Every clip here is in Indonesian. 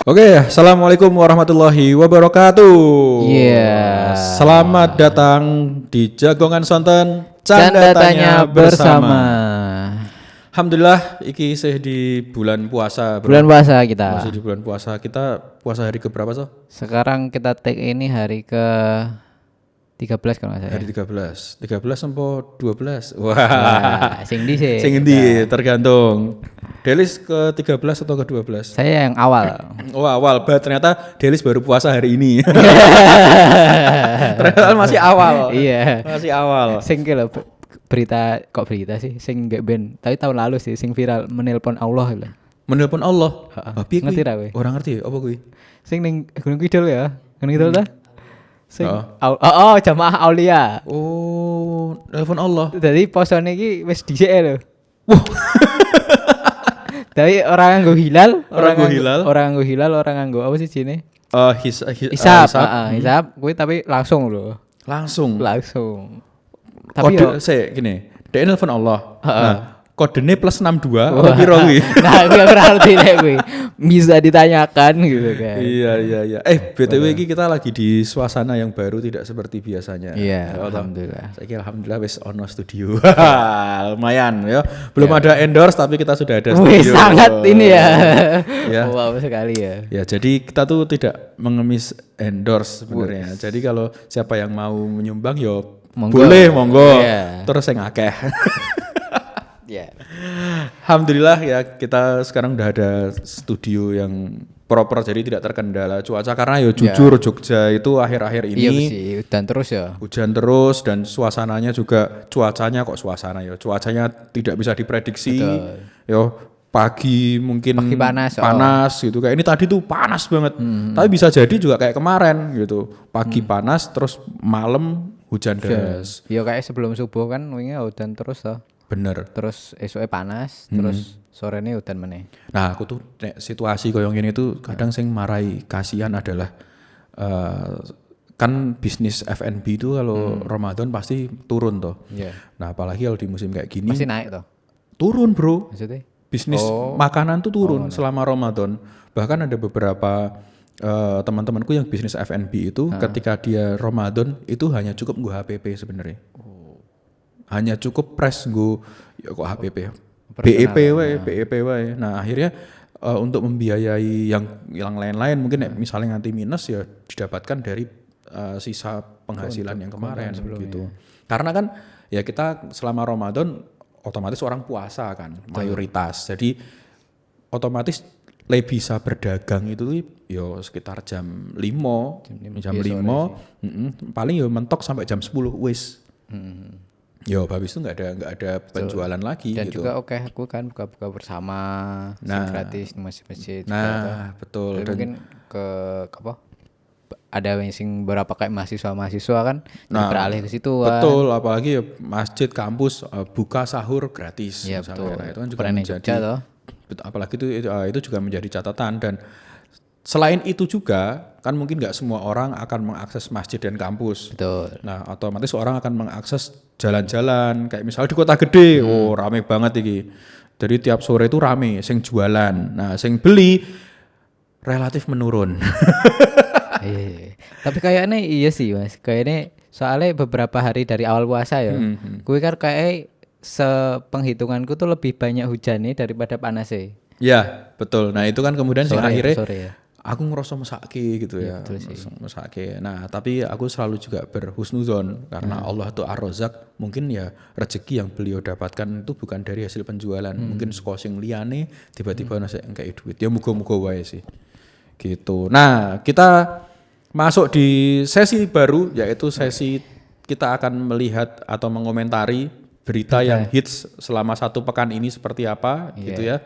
Oke, assalamualaikum warahmatullahi wabarakatuh. Iya. Selamat datang di Jagongan Sonten Canda Tanya bersama. Alhamdulillah, iki isih di bulan puasa. Bro. Bulan puasa kita. Masih di bulan puasa. Kita puasa hari keberapa so? Sekarang kita take ini hari ke 13 kalau nggak salah. Hari 13. 13 sampai 12. Wah. Nah, sing di sih. Sing endi tergantung. Delis ke 13 atau ke 12? Saya yang awal. Oh awal, ternyata Delis baru puasa hari ini. Ternyata masih awal. Iya. Masih awal. Sing ki lho, berita sih, sing gak ben. Tapi tahun lalu sih sing viral menelpon Allah lho. Menelpon Allah. Piye kuwi? Ngerti ra kowe? Ora ngerti, apa kuwi? Sing ning Gunung Kidul ya. Gunung Kidul ta? Sing Oh. jamaah aulia. Oh, telepon Allah. Jadi posone iki wis dhisik lho. Wah. Tapi orang nganggo hilal, orang nganggo hilal, orang nganggo apa sih sini? Hisab. Hisab, kuwi tapi langsung lho. Langsung. Tapi Kode gini, dia nelfon Allah. Nah, kodenya +62 apa piro kuwi? Nah, gue berarti nek kuwi bisa ditanyakan gitu kan. Iya. BTW iki kita lagi di suasana yang baru, tidak seperti biasanya. Iya, alhamdulillah. Saya kira alhamdulillah wis ono studio. Lumayan ya. Belum ada endorse tapi kita sudah ada studio. Wih, sangat ini ya. Ya. Wow sekali ya. Ya, jadi kita tuh tidak mengemis endorse sebenarnya. Jadi kalau siapa yang mau menyumbang yo boleh monggo. Yeah. Terus yang akeh. Ya. Alhamdulillah ya kita sekarang udah ada studio yang proper jadi tidak terkendala cuaca karena ya jujur Jogja itu akhir-akhir ini Iya sih, hujan terus ya. Hujan terus dan suasananya juga cuacanya tidak bisa diprediksi. Yo pagi mungkin panas gitu kayak ini tadi tuh panas banget. Tapi bisa jadi juga kayak kemarin gitu. Pagi panas terus malam hujan deras. Ya kayak sebelum subuh kan wingi hujan terus toh. Bener. Terus esoknya panas, terus sorenya hujan meneh. Nah, aku tuh situasi koyo ngene itu kadang sing marai kasihan adalah kan bisnis F&B itu kalau Ramadan pasti turun toh. Yeah. Nah, apalagi kalau di musim kayak gini Masih naik toh. Turun, Bro. Maksudnya? Bisnis makanan tuh turun selama Ramadan. Bahkan ada beberapa teman-temanku yang bisnis F&B itu ketika dia Ramadan itu hanya cukup nggo HPP sebenarnya. Hanya cukup press nggo ya kok HPP. BEP wae. Nah, akhirnya untuk membiayai yang lain-lain mungkin misalnya nanti minus ya didapatkan dari sisa penghasilan yang kemarin gitu. Karena kan ya kita selama Ramadan otomatis orang puasa kan mayoritas. Jadi otomatis lebih bisa berdagang itu yo sekitar jam 5 paling yo mentok sampai jam 10 wis. Yo habis itu nggak ada penjualan lagi dan gitu. Dan juga aku kan buka-buka bersama gratis di masjid-masjid. Nah, betul. Dan mungkin ke apa? Ada yang beberapa kayak mahasiswa kan beralih ke situ kan. Betul, apalagi ya masjid kampus buka sahur gratis ya, misalnya. Nah, itu kan juga Pernah menjadi apalagi itu juga menjadi catatan. Dan selain itu juga kan mungkin nggak semua orang akan mengakses masjid dan kampus. Betul. Nah, otomatis orang akan mengakses jalan-jalan kayak misalnya di kota gede. Rame banget iki. Jadi tiap sore itu rame sing jualan. Nah, sing beli relatif menurun. Iya. Tapi kayaknya iya sih Mas. Kayaknya soalnya beberapa hari dari awal puasa ya. Gue kan kayak sepenghitunganku tuh lebih banyak hujannya daripada panasnya. Ya, betul. Nah, itu kan kemudian sing akhirnya ya. Aku ngerasa mesake gitu ya. Mesake. Nah, tapi aku selalu juga berhusnuzon karena Allah itu Ar-Razzaq. Mungkin ya rezeki yang beliau dapatkan itu bukan dari hasil penjualan. Mungkin saka sing liyane tiba-tiba nasi kayak duit. Ya muga-muga wae sih. Gitu. Nah, kita masuk di sesi baru yaitu sesi kita akan melihat atau mengomentari berita yang hits selama 1 pekan ini seperti apa gitu ya.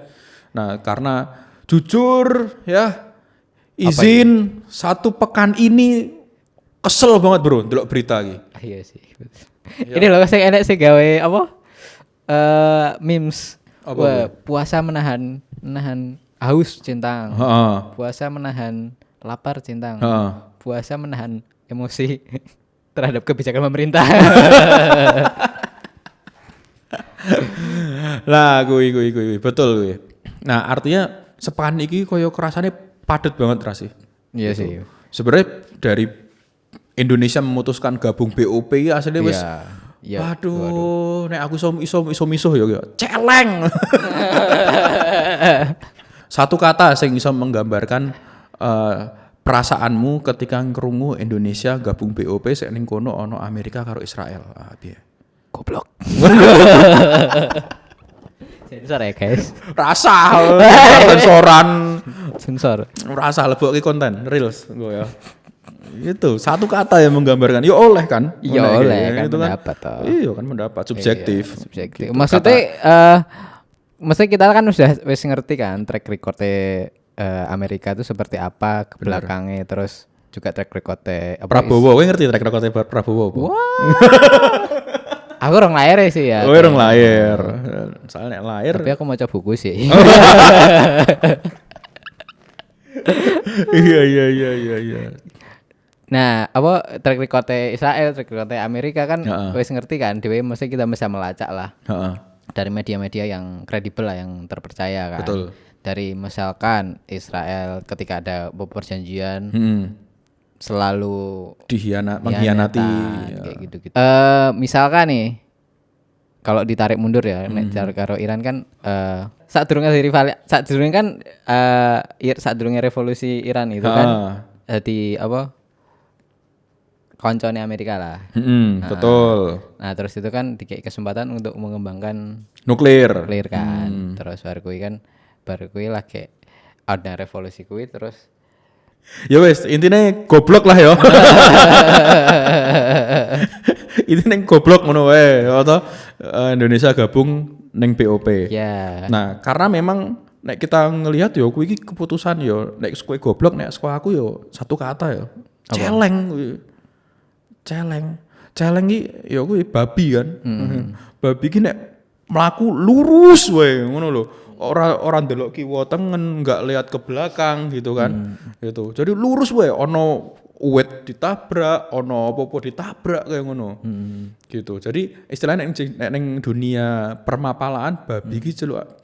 Nah, karena jujur ya izin 1 pekan ini kesel banget bro ndelok berita iki. Iya sih. Ini loh saya enak sih gawe apa? Memes. Wah, puasa menahan haus centang. Puasa menahan lapar centang. Puasa menahan emosi terhadap kebijakan pemerintah. Lah, gue betul gue. Nah, artinya sepekan iki koyo kerasane padat banget Rasi. Iya sih. Sebenarnya dari Indonesia memutuskan gabung BOP ya aslinya wis Iya. waduh, nek aku iso ya celeng. Satu kata sing iso menggambarkan perasaanmu ketika nkrungu Indonesia gabung BOP sik ning kono ana Amerika karo Israel. Ah piye? Goblok. Sensor ya guys. Rasa sensoran. Sensor. Rasa lebokke konten reels gue ya. Itu satu kata yang menggambarkan. Ya oleh kan? Iya oleh kan itu mendapat toh. Iya kan mendapat subjektif. Iya, subjektif. Gitu. Maksudnya maksudnya kita kan udah wis ngerti kan track recordnya Amerika itu seperti apa ke belakangnya, terus juga track recordnya Prabowo, kowe ngerti track recordnya Prabowo apa? Aku orang lahir sih ya. Orang lahir. Soalnya lahir. Tapi aku mau coba buku sih. Iya. Nah, apa track recordnya Israel, track recordnya Amerika kan wis ngerti kan, dhewe mesti kita bisa melacak lah. Dari media-media yang kredibel lah, yang terpercaya kan. Betul. Dari misalkan Israel ketika ada perjanjian selalu mengkhianati kayak gitu-gitu. Misalkan nih kalau ditarik mundur ya, nek karo Iran kan sadurunge kan sadurunge revolusi Iran itu kan di apa koncone Amerika lah. Betul. Nah, terus itu kan dikasih kesempatan untuk mengembangkan nuklir kan. Terus baru kuwi lagi ada revolusi kuwi terus ya wes intinya goblok lah ya. Intinya goblok ngono wae atau Indonesia gabung neng BOP. Ya. Nah, karena memang nek kita ngelihat yo kuwi iki keputusan yo nek kowe goblok nek sekolah aku yo satu kata yo. Celeng kuwi. Celeng iki yo kuwi babi kan. Babi iki nek mlaku lurus wae ngono lho. Orang delok kiwa tengen, enggak lihat ke belakang gitu kan. Gitu. Jadi lurus wae ono uwet ditabrak, ono apa-apa ditabrak kayak ngono. Gitu. Jadi istilahnya ning dunia permapalaan babi iki celuk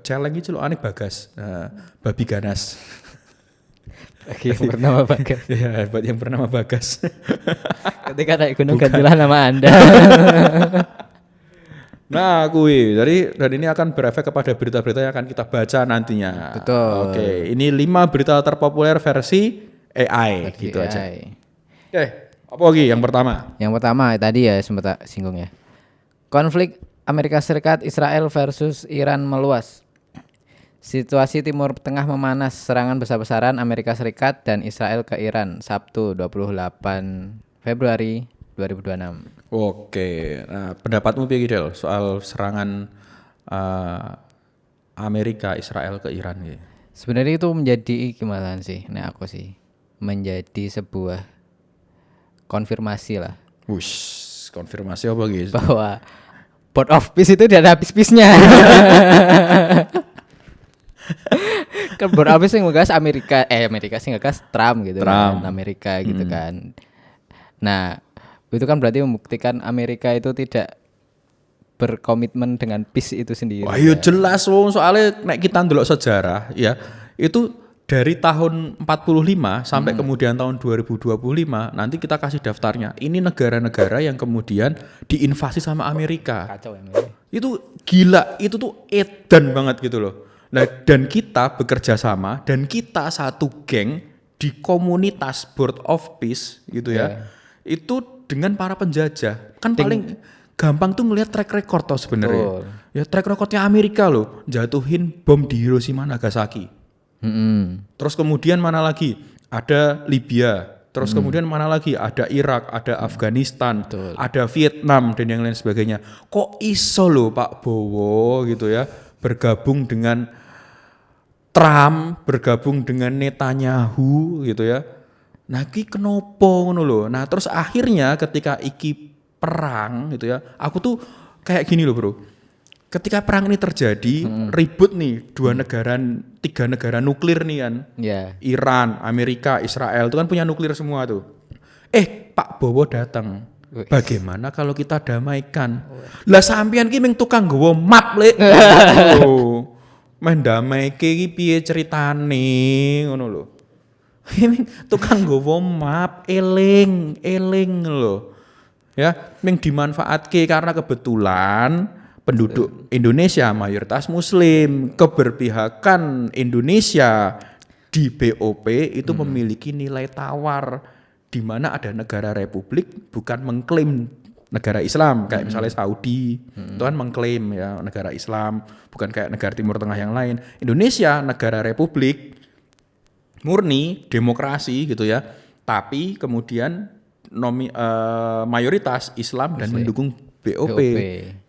celeng iki celukane Bagas. Nah, babi ganas. Bagi yang bernama Bagas. Ya, buat yang bernama Bagas. Ketika naik gunung gantilah nama Anda. Nah, dan ini akan berefek kepada berita-berita yang akan kita baca nantinya. Betul. Oke, ini 5 berita terpopuler versi AI gitu AI. aja. Oke, apa lagi yang pertama? Yang pertama tadi ya sempat singgung ya. Konflik Amerika Serikat Israel versus Iran meluas. Situasi Timur Tengah memanas, serangan besar-besaran Amerika Serikat dan Israel ke Iran Sabtu 28 Februari 2026. Oke, nah pendapatmu piye Del soal serangan Amerika Israel ke Iran gitu? Sebenarnya itu menjadi gimana sih? Nah aku sih menjadi sebuah konfirmasi lah. Wush, konfirmasi apa gitu? Bahwa Board of Peace itu udah ada habis-habisnya. Kan Board of Peace yang ngegas Amerika sih ngegas Trump gitu kan, Amerika gitu kan. Nah itu kan berarti membuktikan Amerika itu tidak berkomitmen dengan peace itu sendiri. Wah, iya jelas wong soalnya nek kita ndelok sejarah ya, itu dari tahun 45 sampai kemudian tahun 2025 nanti kita kasih daftarnya. Ini negara-negara yang kemudian diinvasi sama Amerika. Kacau ya. Itu gila, itu tuh edan banget gitu loh. Nah, dan kita bekerja sama dan kita satu geng di komunitas Board of Peace gitu ya. Itu dengan para penjajah kan paling gampang tuh ngelihat track record toh sebenarnya. Ya track recordnya Amerika loh, jatuhin bom di Hiroshima Nagasaki. Terus kemudian mana lagi? Ada Libya. Terus kemudian mana lagi? Ada Irak, ada Afghanistan, ada Vietnam dan yang lain sebagainya. Kok iso loh Pak Bowo gitu ya bergabung dengan Trump, bergabung dengan Netanyahu gitu ya. Nah, iki kenopo ngono lho. Nah, terus akhirnya ketika iki perang gitu ya, aku tuh kayak gini loh, Bro. Ketika perang ini terjadi, ribut nih 3 negara nuklir nih kan. Iran, Amerika, Israel itu kan punya nuklir semua tuh. Pak Bowo datang. Bagaimana kalau kita damaikan? Lah sampean ki ming tukang nggawa map lek. Mendamaikke iki piye ceritane ngono lho. Tukang nggawa map eling lho. Ya, ming dimanfaatke karena kebetulan penduduk Indonesia mayoritas muslim, keberpihakan Indonesia di BOP itu memiliki nilai tawar di mana ada negara republik bukan mengklaim negara Islam kayak misalnya Saudi itu kan mengklaim ya negara Islam bukan kayak negara Timur Tengah yang lain. Indonesia negara republik murni demokrasi gitu ya, tapi kemudian mayoritas Islam dan mendukung BOP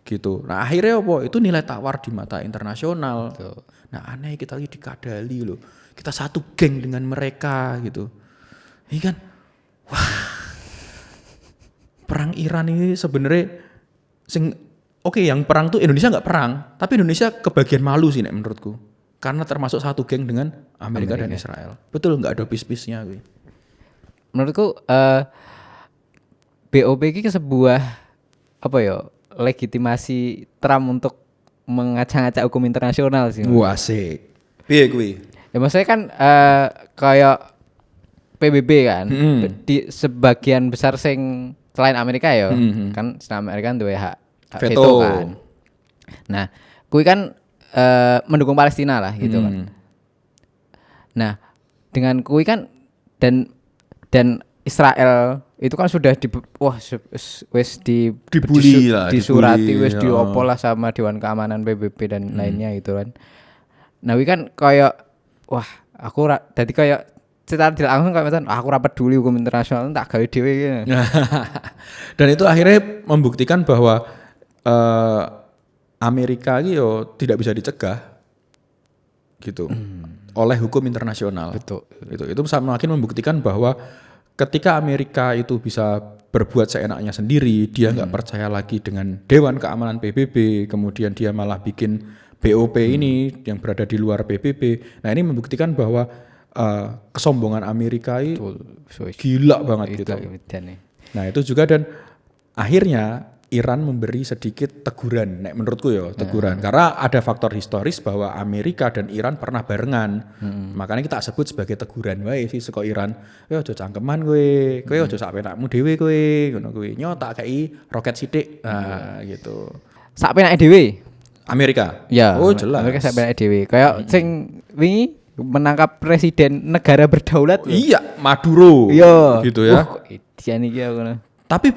gitu. Nah akhirnya apa? Itu nilai tawar di mata internasional. Betul. Nah aneh kita lagi dikadali loh. Kita satu geng dengan mereka gitu. Ini kan, wah, perang Iran ini sebenarnya oke, yang perang tuh Indonesia nggak perang, tapi Indonesia kebagian malu sih nek menurutku. Karena termasuk satu geng dengan Amerika dan Israel. Betul, nggak ada pis-pisnya. Menurutku BOP ini sebuah legitimasi Trump untuk mengacak-acak hukum internasional sih. Wah asik. Piye kuwi? Ya maksudnya kan kayak PBB kan di sebagian besar sing selain Amerika ya kan Amerika duwe hak veto kan. Nah, kuwi kan mendukung Palestina lah gitu kan. Nah, dengan kuwi kan dan Israel itu kan sudah dibully lah, disurati wis diopolah sama Dewan Keamanan PBB dan lainnya gitu kan. Nah, kuwi kan kayak wah, aku dadi kayak secara tidak langsung kayak aku ora peduli hukum internasional tak gawe dhewe gitu. Dan itu akhirnya membuktikan bahwa Amerika iki yo tidak bisa dicegah gitu oleh hukum internasional. Betul. Itu semakin membuktikan bahwa ketika Amerika itu bisa berbuat seenaknya sendiri, dia nggak percaya lagi dengan Dewan Keamanan PBB, kemudian dia malah bikin BOP ini yang berada di luar PBB. Nah ini membuktikan bahwa kesombongan Amerika itu gila banget gitu. Nah itu juga dan akhirnya Iran memberi sedikit teguran, nek menurutku ya teguran. Karena ada faktor historis bahwa Amerika dan Iran pernah barengan. Makanya kita sebut sebagai teguran wae sih saka Iran. Kowe aja cangkeman kowe aja sak penakmu dhewe kowe, ngono kuwi. Nyo tak kei roket sithik. Nah, gitu. Sak penake dhewe. Amerika. Ya. Oh, jelas. Amerika sak penake dhewe. Kayak sing wingi menangkap presiden negara berdaulat. Iya, Maduro. Iya. Gitu ya. Idian iki aku. Tapi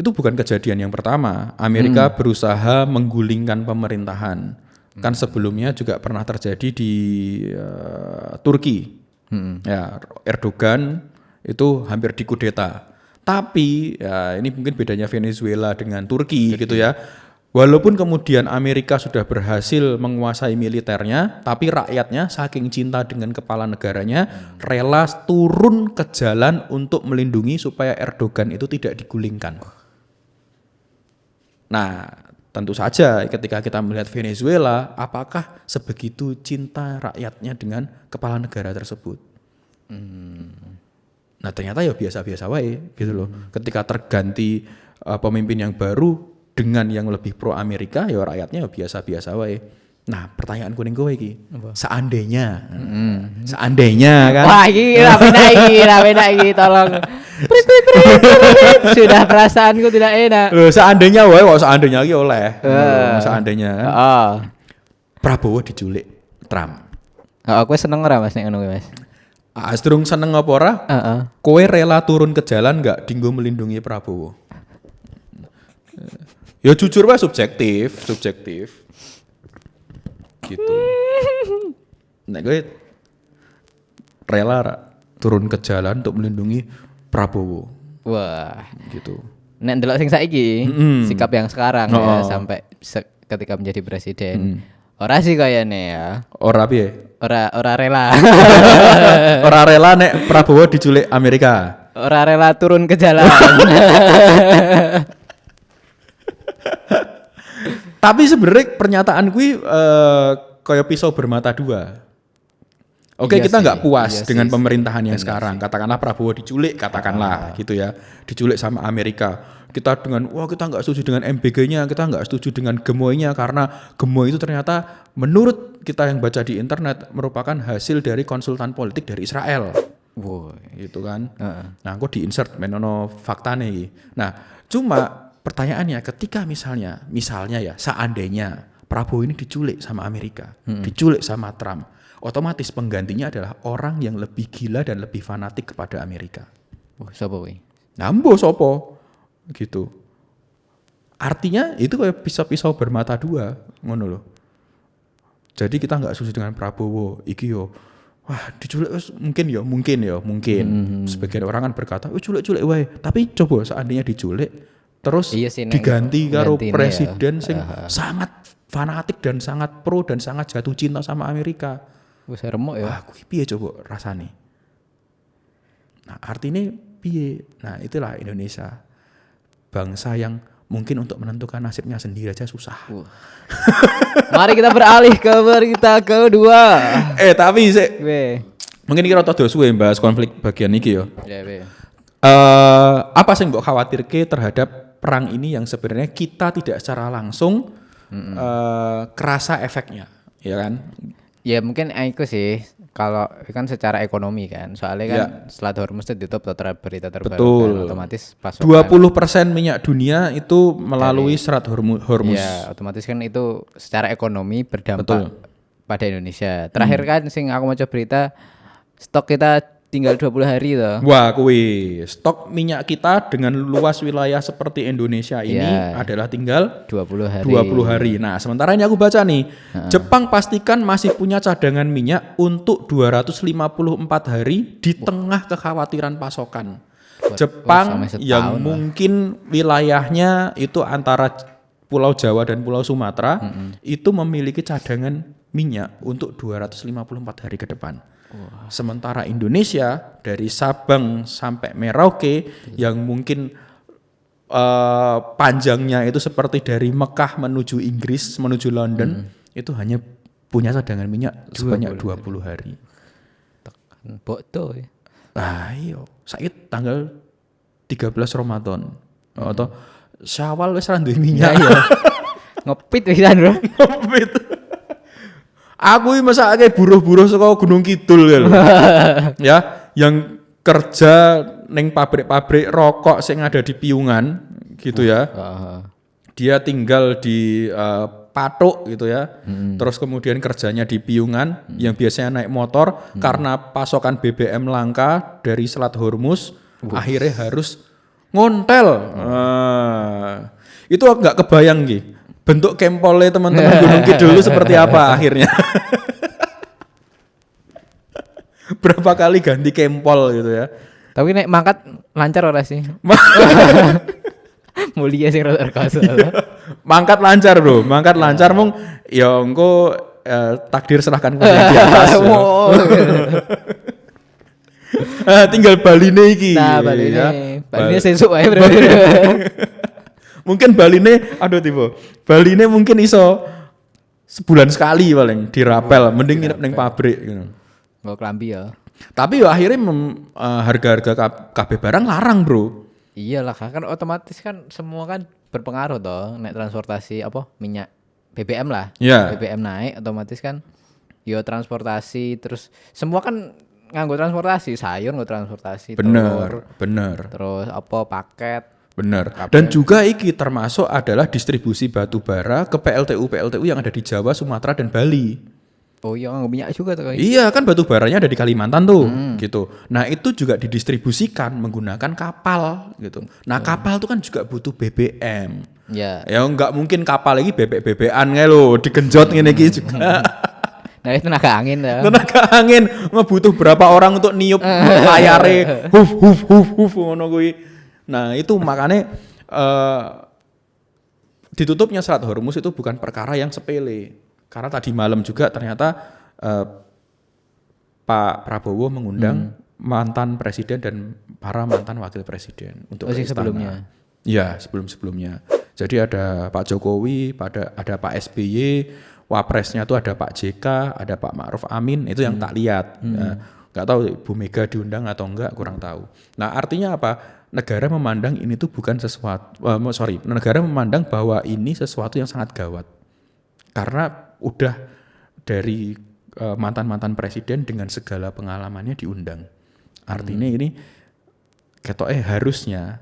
itu bukan kejadian yang pertama. Amerika berusaha menggulingkan pemerintahan. Kan sebelumnya juga pernah terjadi di Turki. Ya, Erdogan itu hampir dikudeta. Tapi ya ini mungkin bedanya Venezuela dengan Turki gitu ya. Walaupun kemudian Amerika sudah berhasil menguasai militernya, tapi rakyatnya saking cinta dengan kepala negaranya rela turun ke jalan untuk melindungi supaya Erdogan itu tidak digulingkan. Nah, tentu saja ketika kita melihat Venezuela, apakah sebegitu cinta rakyatnya dengan kepala negara tersebut? Nah, ternyata ya biasa-biasa wae gitu loh. Ketika terganti pemimpin yang baru dengan yang lebih pro Amerika ya rakyatnya biasa-biasa wae. Nah, pertanyaan kuning kowe iki. Seandainya kan. Wah, iki rapi iki tolong. Sudah perasaanku tidak enak. Loh, seandainya wae kok seandainya iki oleh. Seandainya kan. Prabowo diculik Trump. Aku seneng ora Mas nek ngono kuwi Mas. Asrung seneng apa ora? Kowe rela turun ke jalan enggak dinggo melindungi Prabowo? Ya jujur wae subjektif gitu. Nek gue rela turun ke jalan untuk melindungi Prabowo. Wah, gitu. Nek ndelok sing saiki, sikap yang sekarang ya sampai ketika menjadi presiden. Ora sih kayaknya ya. Ora piye? Ora rela. Ora rela nek Prabowo diculik Amerika. Ora rela turun ke jalan. Tapi sebenarnya pernyataan gue kayak pisau bermata dua. Oke, kita nggak puas dengan pemerintahan yang sekarang. Katakanlah Prabowo diculik, katakanlah gitu ya, diculik sama Amerika. kita dengan kita nggak setuju dengan MBG-nya, kita nggak setuju dengan Gemoy-nya karena Gemoy itu ternyata menurut kita yang baca di internet merupakan hasil dari konsultan politik dari Israel. Gitu kan. Nah, aku di-insert menono faktane iki. Nah, cuma pertanyaannya ketika misalnya ya seandainya Prabowo ini diculik sama Amerika, diculik sama Trump, otomatis penggantinya adalah orang yang lebih gila dan lebih fanatik kepada Amerika. Sapa kuwi? Nambo sopo gitu. Artinya itu kayak pisau-pisau bermata dua, ngono loh. Jadi kita nggak setuju dengan Prabowo, iki yo, diculik mungkin. Sebagian orang kan berkata, culik wae. Tapi coba seandainya diculik, terus diganti karo presiden sing sangat fanatik dan sangat pro dan sangat jatuh cinta sama Amerika. Wis remuk ya. Kuwi piye coba rasane? Nah, artinya piye? Nah, itulah Indonesia. Bangsa yang mungkin untuk menentukan nasibnya sendiri aja susah. Mari kita beralih ke berita kedua. Tapi mungkin kita rada suwe bahas konflik bagian iki ya. Apa sih mbok khawatirke terhadap perang ini yang sebenarnya kita tidak secara langsung kerasa efeknya, ya kan? Ya mungkin itu sih, kalau kan secara ekonomi kan, soalnya kan Selat Hormuz itu ditutup berita terbaru kan, otomatis pasokan 20% minyak dunia itu melalui Selat Hormuz. Ya, otomatis kan itu secara ekonomi berdampak pada Indonesia. Terakhir kan sing aku mau coba berita, stok kita tinggal 20 hari toh. Wah, kuwi stok minyak kita dengan luas wilayah seperti Indonesia ini adalah tinggal 20 hari. Nah, sementara ini aku baca nih, Jepang pastikan masih punya cadangan minyak untuk 254 hari di tengah kekhawatiran pasokan. Jepang yang mungkin wilayahnya itu antara Pulau Jawa dan Pulau Sumatera itu memiliki cadangan minyak untuk 254 hari ke depan. Sementara Indonesia dari Sabang sampai Merauke yang mungkin panjangnya itu seperti dari Mekah menuju Inggris menuju London itu hanya punya cadangan minyak sebanyak 20 hari. Bodoh ya. Iya, saiki tanggal 13 Ramadan. Atau Syawal wis ra duwe minyak ya. Ngepit pisan, Bro. Ngepit. Aku ini masaknya buruh-buruh saka Gunung Kidul ya, yang kerja neng pabrik-pabrik rokok yang ada di Piungan gitu ya. Dia tinggal di Patok gitu ya. Terus kemudian kerjanya di Piungan yang biasanya naik motor karena pasokan BBM langka dari Selat Hormuz akhirnya harus ngontel. Itu agak kebayang gitu. Bentuk kempolnya teman-teman Gunung Kidul seperti apa akhirnya? Berapa kali ganti kempol gitu ya? Tapi nek mangkat lancar ora sih? Mulia sing rada rekoso. Mangkat lancar, Bro. Mangkat lancar mung ya engko takdir serahkan kepada yang di atas. Tinggal baline iki. Nah, baline. Ya. Baline sesuk wae, Bro. Mungkin baline baline mungkin iso sebulan sekali paling dirapel, mending nginep ning pabrik gitu. Nggo klambi ya. Tapi ya akhirnya harga-harga kabeh barang larang, Bro. Iyalah kan otomatis kan semua kan berpengaruh toh, nek transportasi minyak BBM lah. BBM naik otomatis kan yo transportasi terus semua kan nganggo transportasi, sayur nggo transportasi. Bener. Terus paket. Benar. Dan juga iki termasuk adalah distribusi batu bara ke PLTU yang ada di Jawa, Sumatera dan Bali. Oh iya, minyak juga tuh. Iya, kan batu baranya ada di Kalimantan tuh, gitu. Nah, itu juga didistribusikan menggunakan kapal gitu. Nah, kapal tuh kan juga butuh BBM. Ya enggak mungkin kapal lagi bebek-bebekan kae lho, digenjot ngene iki juga. Nah, itu tenaga angin ya. Tenaga angin ngebutuh berapa orang untuk niup layare. Huf ngono kuwi. Nah itu makanya ditutupnya Selat Hormuz itu bukan perkara yang sepele. Karena tadi malam juga ternyata Pak Prabowo mengundang mantan presiden dan para mantan wakil presiden untuk ke istana. Sebelumnya? Ya sebelum-sebelumnya. Jadi ada Pak Jokowi, ada Pak SBY, wapresnya itu ada Pak JK, ada Pak Ma'ruf Amin, itu yang tak lihat. Nggak tahu Bu Mega diundang atau enggak, kurang tahu. Nah artinya apa? negara memandang ini tuh bukan sesuatu, negara memandang bahwa ini sesuatu yang sangat gawat. Karena udah dari mantan-mantan presiden dengan segala pengalamannya diundang. Artinya ini harusnya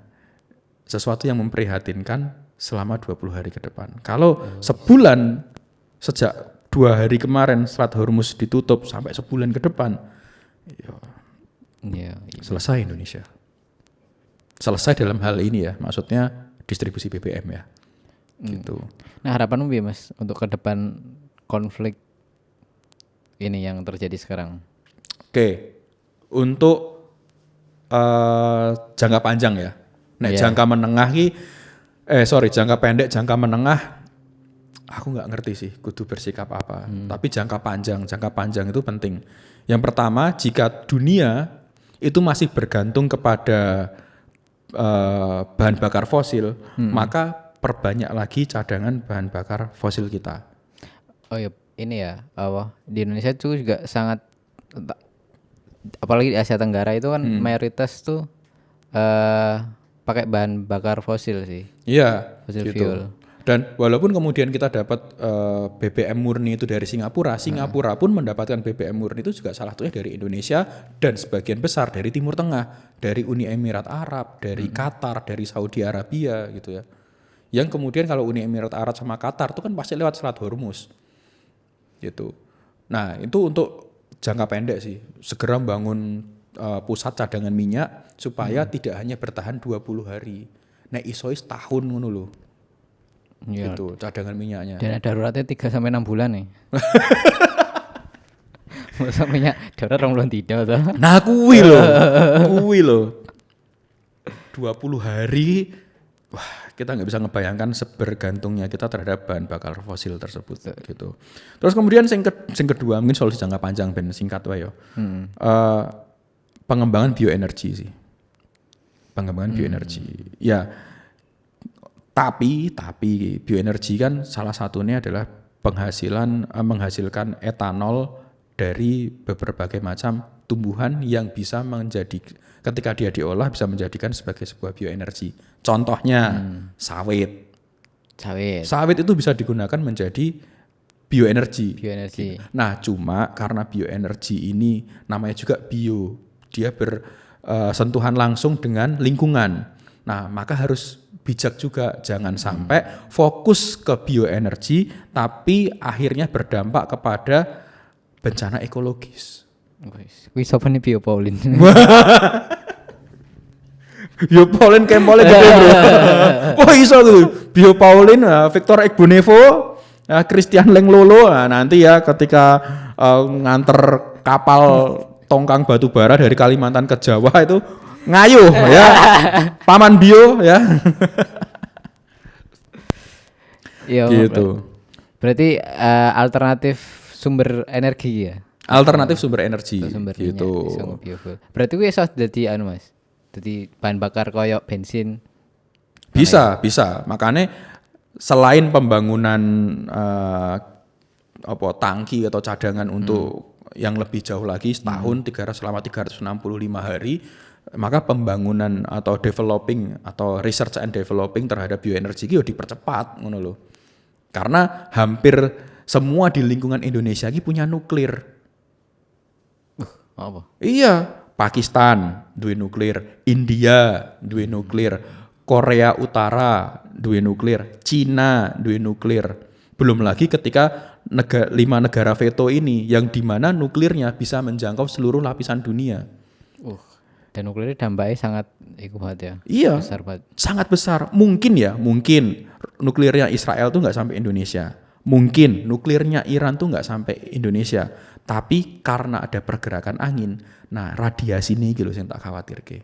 sesuatu yang memprihatinkan selama 20 hari ke depan. Kalau sebulan sejak 2 hari kemarin Selat Hormuz ditutup sampai sebulan ke depan, selesai Indonesia. Selesai dalam hal ini ya, maksudnya distribusi BBM ya. Gitu. Nah, harapanmu ya Mas untuk ke depan konflik ini yang terjadi sekarang? Oke. Untuk jangka panjang ya. Jangka menengah jangka pendek, jangka menengah aku nggak ngerti sih kudu bersikap apa. Tapi jangka panjang itu penting. Yang pertama, jika dunia itu masih bergantung kepada bahan bakar fosil, maka perbanyak lagi cadangan bahan bakar fosil kita. Oh ya, ini ya, di Indonesia itu juga sangat, apalagi di Asia Tenggara itu kan mayoritas tuh pakai bahan bakar fosil sih. Iya, fosil gitu. fuel. Dan walaupun kemudian kita dapat BBM murni itu dari Singapura pun mendapatkan BBM murni itu juga salah satunya dari Indonesia dan sebagian besar dari Timur Tengah, dari Uni Emirat Arab, dari Qatar, dari Saudi Arabia gitu ya. Yang kemudian kalau Uni Emirat Arab sama Qatar itu kan pasti lewat Selat Hormuz. Gitu. Nah, itu untuk jangka pendek sih. Segera bangun pusat cadangan minyak supaya tidak hanya bertahan 20 hari. Nek isois tahun ngono lho. Iya. Gitu, cadangan minyaknya. Dana daruratnya 3-6 bulan nih. Masa minyak darurat 2 bulan tidak toh. Nah, kuwi lho. 20 hari. Wah, kita nggak bisa ngebayangkan sebergantungnya kita terhadap bahan bakar fosil tersebut gitu. Terus kemudian sing kedua mungkin solusi jangka panjang ben singkat wae yo. Pengembangan bioenergi sih. Pengembangan bioenergi. Ya. Tapi bioenergi kan salah satunya adalah menghasilkan etanol dari berbagai macam tumbuhan yang bisa ketika dia diolah bisa menjadikan sebagai sebuah bioenergi. Contohnya sawit. Sawit itu bisa digunakan menjadi bioenergi. Nah, cuma karena bioenergi ini namanya juga bio, dia bersentuhan langsung dengan lingkungan. Nah, maka harus bijak juga, jangan sampai fokus ke bioenergi tapi akhirnya berdampak kepada bencana ekologis. Wis apa nih biopolin? Biopolin kemole gede bro. Wah iso tuh biopolin, Victor Egbonevo, Christian Lenglolo. Nah, nanti ya ketika nganter kapal tongkang batu bara dari Kalimantan ke Jawa itu ngayuh ya, paman bio ya. Gitu. Berarti alternatif sumber energi ya. Alternatif sumber energi. Gitu. Berarti gue iso dadi Mas. Dadi bahan bakar koyok bensin. Bisa. Makanya selain pembangunan tangki atau cadangan untuk yang lebih jauh lagi setahun selama 365 hari, maka pembangunan atau developing atau research and developing terhadap bioenergi itu dipercepat ngono lho. Karena hampir semua di lingkungan Indonesia ini punya nuklir. Apa? Iya, Pakistan duwe nuklir, India duwe nuklir, Korea Utara duwe nuklir, Cina duwe nuklir. Belum lagi ketika 5 negara veto ini yang dimana nuklirnya bisa menjangkau seluruh lapisan dunia. Dan nuklirnya dampaknya sangat kuat ya. Iya, besar banget. Sangat besar. Mungkin nuklirnya Israel tuh nggak sampai Indonesia. Mungkin nuklirnya Iran tuh nggak sampai Indonesia. Tapi karena ada pergerakan angin, nah radiasi ini gitu yang tak khawatir ke.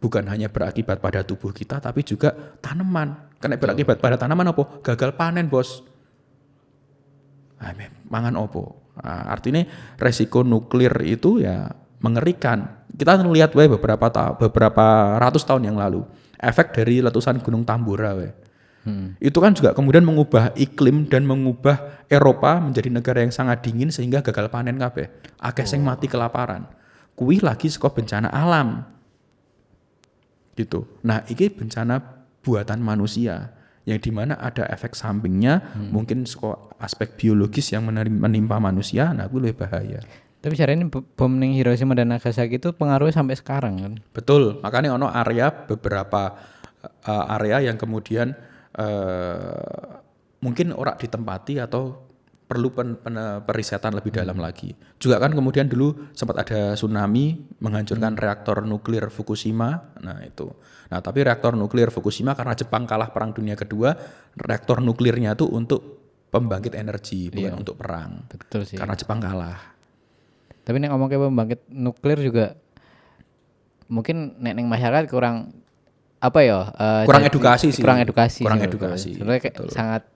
Bukan hanya berakibat pada tubuh kita, tapi juga tanaman. Karena berakibat pada tanaman apa? Gagal panen bos. Mangan opo. Nah, artinya resiko nuklir itu ya mengerikan. Kita lihat beberapa ratus tahun yang lalu efek dari letusan Gunung Tambora itu kan juga kemudian mengubah iklim dan mengubah Eropa menjadi negara yang sangat dingin sehingga gagal panen kabeh. Akeh sing mati kelaparan. Kuwi lagi saka bencana alam. gitu. Nah, ini bencana buatan manusia yang dimana ada efek sampingnya, mungkin aspek biologis yang menimpa manusia, nah itu lebih bahaya. Tapi caranya bom ning Hiroshima dan Nagasaki itu pengaruhnya sampai sekarang kan. Betul, makanya ono beberapa area yang kemudian mungkin ora ditempati atau perlu perisetan lebih dalam lagi. Juga kan kemudian dulu sempat ada tsunami menghancurkan reaktor nuklir Fukushima. Nah itu. Nah tapi reaktor nuklir Fukushima karena Jepang kalah Perang Dunia Kedua, reaktor nuklirnya itu untuk pembangkit energi, bukan untuk perang. Betul sih. Karena Jepang kalah. Tapi nek ngomong kayak pembangkit nuklir juga mungkin nek masyarakat kurang apa ya? Kurang edukasi sih. Kurang edukasi. Sebenarnya sangat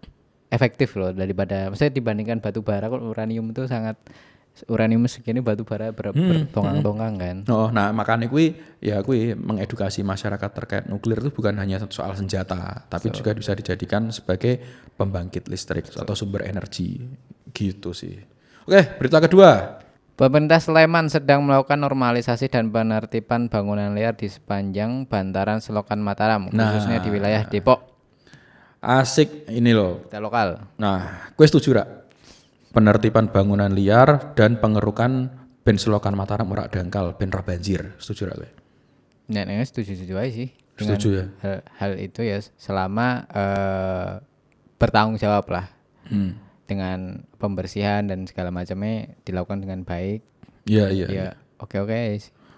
efektif loh daripada, maksudnya dibandingkan batu bara, kalau uranium itu sangat, uranium segini batu bara bertongkang-tongkang kan. Oh, nah makanya kui mengedukasi masyarakat terkait nuklir itu bukan hanya soal senjata, tapi juga bisa dijadikan sebagai pembangkit listrik atau sumber energi gitu sih. Oke, berita kedua. Pemerintah Sleman sedang melakukan normalisasi dan penertiban bangunan liar di sepanjang bantaran Selokan Mataram, khususnya di wilayah Depok. Asik ini loh. Kita lokal. Nah, gue setuju rak. Penertiban bangunan liar dan pengerukan ben Selokan Mataram ora dangkal ben ra banjir. Setuju rak gue? Nah, setuju aja sih. Setuju ya. Hal itu ya selama bertanggung jawab lah. Dengan pembersihan dan segala macamnya dilakukan dengan baik. Iya. Oke.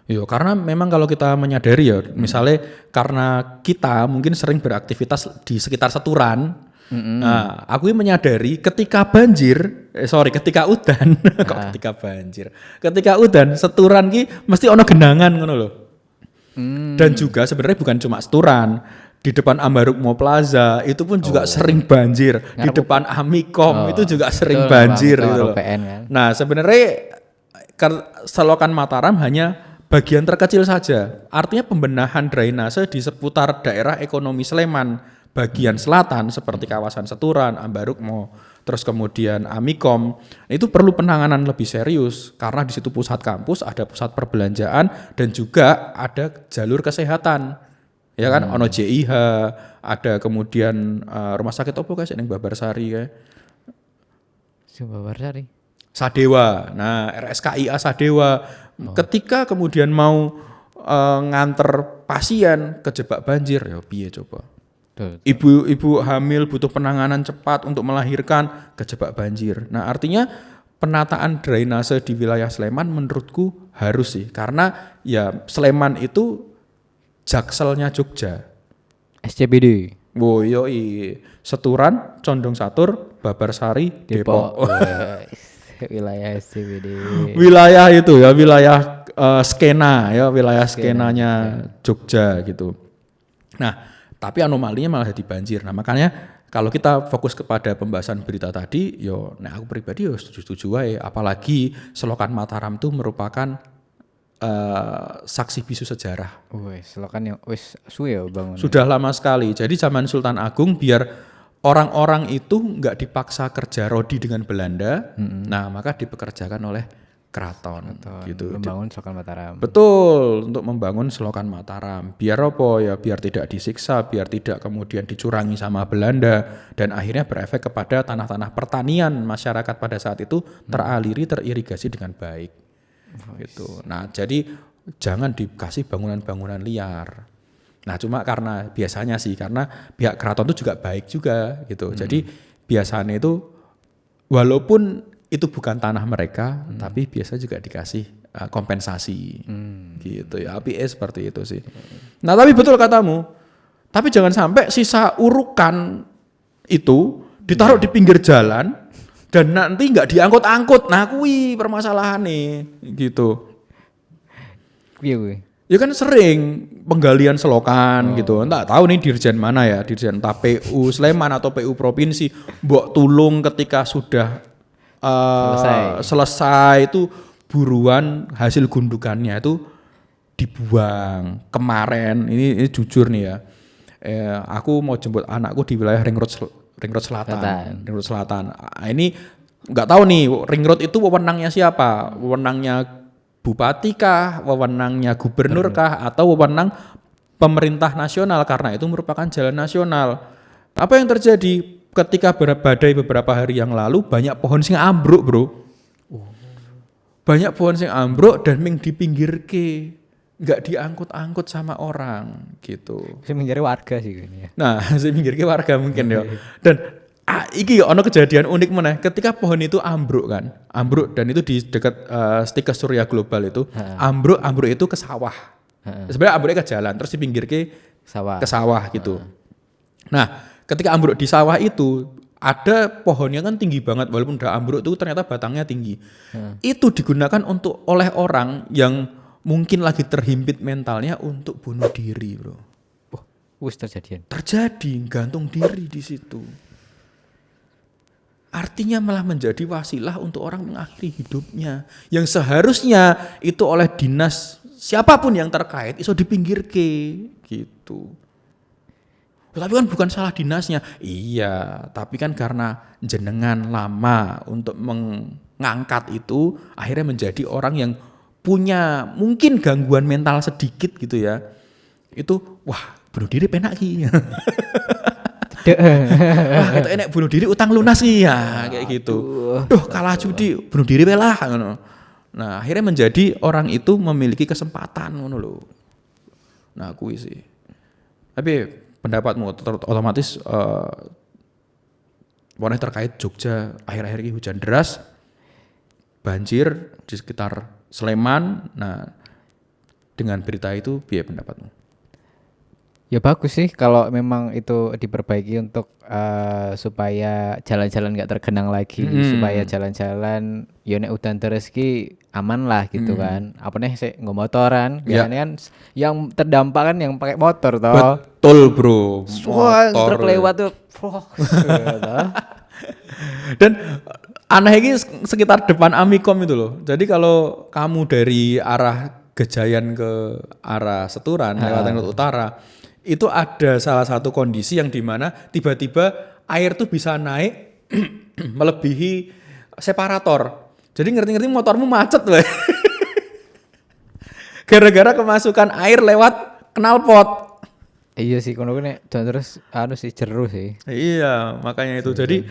Iya, karena memang kalau kita menyadari ya, misalnya karena kita mungkin sering beraktivitas di sekitar Seturan, nah, aku menyadari ketika udan, ketika udan Seturan ki mesti ono genangan ngono loh. Dan juga sebenarnya bukan cuma Seturan, di depan Ambarukmo Plaza itu pun juga sering banjir, di depan Amikom itu juga sering banjir gitu loh. Kan? Nah, sebenarnya Selokan Mataram hanya bagian terkecil saja. Artinya pembenahan drainase di seputar daerah ekonomi Sleman bagian selatan seperti kawasan Seturan, Ambarukmo, terus kemudian Amikom, itu perlu penanganan lebih serius karena di situ pusat kampus, ada pusat perbelanjaan dan juga ada jalur kesehatan. Ya kan, ono JIH, ada kemudian rumah sakit opo guys ning Babarsari kae. Babarsari. Sadewa. Nah, RSKIA Sadewa. Ketika kemudian mau nganter pasien kejebak banjir, ya piye coba? Ibu hamil butuh penanganan cepat untuk melahirkan, kejebak banjir. Nah, artinya penataan drainase di wilayah Sleman menurutku harus sih, karena ya Sleman itu jakselnya Jogja. SCBD. Wo yoi, Seturan, Condong Satur, Babarsari, Depok. Wilayah SCBD. Wilayah itu ya, wilayah skena ya, wilayah skenanya Jogja gitu. Nah, tapi anomalinya malah jadi banjir. Nah, makanya kalau kita fokus kepada pembahasan berita tadi, aku pribadi setuju-setuju wae, apalagi Selokan Mataram itu merupakan saksi bisu sejarah. Selokan yang wis suwe ya bangun. Sudah lama sekali. Jadi zaman Sultan Agung biar orang-orang itu nggak dipaksa kerja rodi dengan Belanda, nah maka dipekerjakan oleh keraton gitu. Membangun Selokan Mataram. Betul, untuk membangun Selokan Mataram. Biar apa ya? Biar tidak disiksa, biar tidak kemudian dicurangi sama Belanda, dan akhirnya berefek kepada tanah-tanah pertanian masyarakat pada saat itu teraliri, teririgasi dengan baik. Gitu. Nah, jadi jangan dikasih bangunan-bangunan liar. Nah, cuma karena biasanya sih karena pihak keraton itu juga baik juga gitu. Jadi biasanya itu walaupun itu bukan tanah mereka, tapi biasa juga dikasih kompensasi gitu ya. APS seperti itu sih. Nah, tapi betul katamu. Tapi jangan sampai sisa urukan itu ditaruh di pinggir jalan dan nanti nggak diangkut-angkut. Nah, kui permasalahan nih gitu. Iya. Ya kan sering penggalian selokan gitu. Enggak tahu nih dirjen mana ya, dirjen entah PU Sleman atau PU provinsi. Mbok tulung ketika sudah selesai itu buruan hasil gundukannya itu dibuang. Kemarin ini jujur nih ya. Aku mau jemput anakku di wilayah Ring Road Selatan. Ini enggak tahu nih Ring Road itu wewenangnya siapa? Wewenangnya bupati kah, wewenangnya gubernur kah, atau wewenang pemerintah nasional karena itu merupakan jalan nasional. Apa yang terjadi ketika badai beberapa hari yang lalu, banyak pohon sing ambruk, Bro. Banyak pohon sing ambruk dan ming dipinggirke, nggak diangkut-angkut sama orang gitu. Saya mencari warga sih ini ya. Nah, saya pinggirke warga mungkin ya. Dan iki ono kejadian unik meneh ketika pohon itu ambruk kan. Ambruk dan itu di dekat Stikes Surya Global itu. Ambruk itu ke sawah. Sebenarnya ambruknya ke jalan terus dipinggirke ke sawah gitu. Nah, ketika ambruk di sawah itu ada pohonnya kan tinggi banget walaupun udah ambruk itu ternyata batangnya tinggi. Itu digunakan oleh orang yang mungkin lagi terhimpit mentalnya untuk bunuh diri, Bro. Wah, wis terjadi. Terjadi gantung diri di situ. Artinya malah menjadi wasilah untuk orang mengakhiri hidupnya. Yang seharusnya itu oleh dinas siapapun yang terkait iso dipinggirke gitu. Tapi kan bukan salah dinasnya. Iya, tapi kan karena jenengan lama untuk mengangkat itu akhirnya menjadi orang yang punya mungkin gangguan mental sedikit gitu ya. Itu wah, bunuh diri penak ki. Wah, itu enak bunuh diri utang lunas sih ya kayak gitu. Duh, kalah judi bunuh diri belah ngono. Nah, akhirnya menjadi orang itu memiliki kesempatan ngono lho. Nah, kuwi sih. Tapi pendapatmu otomatis pokoknya terkait Jogja akhir-akhir ini hujan deras, banjir di sekitar Sleman. Nah, dengan berita itu biar pendapatmu? Ya bagus sih kalau memang itu diperbaiki untuk supaya jalan-jalan nggak tergenang lagi, supaya jalan-jalan ya nek udan terus ki aman lah gitu kan. Apa nih sih nggak motoran, biasanya kan yang terdampak kan yang pakai motor toh. Betul, Bro. Wah, truk lewat tuh. Dan aneh ini sekitar depan Amikom itu loh. Jadi kalau kamu dari arah Gejayan ke arah Seturan lewat Tengkut Utara, itu ada salah satu kondisi yang dimana tiba-tiba air tuh bisa naik melebihi separator. Jadi ngerti-ngerti motormu macet loh. Gara-gara kemasukan air lewat knalpot. Iya sih, kalau nek terus sih jeru sih. Iya, makanya itu. Jadi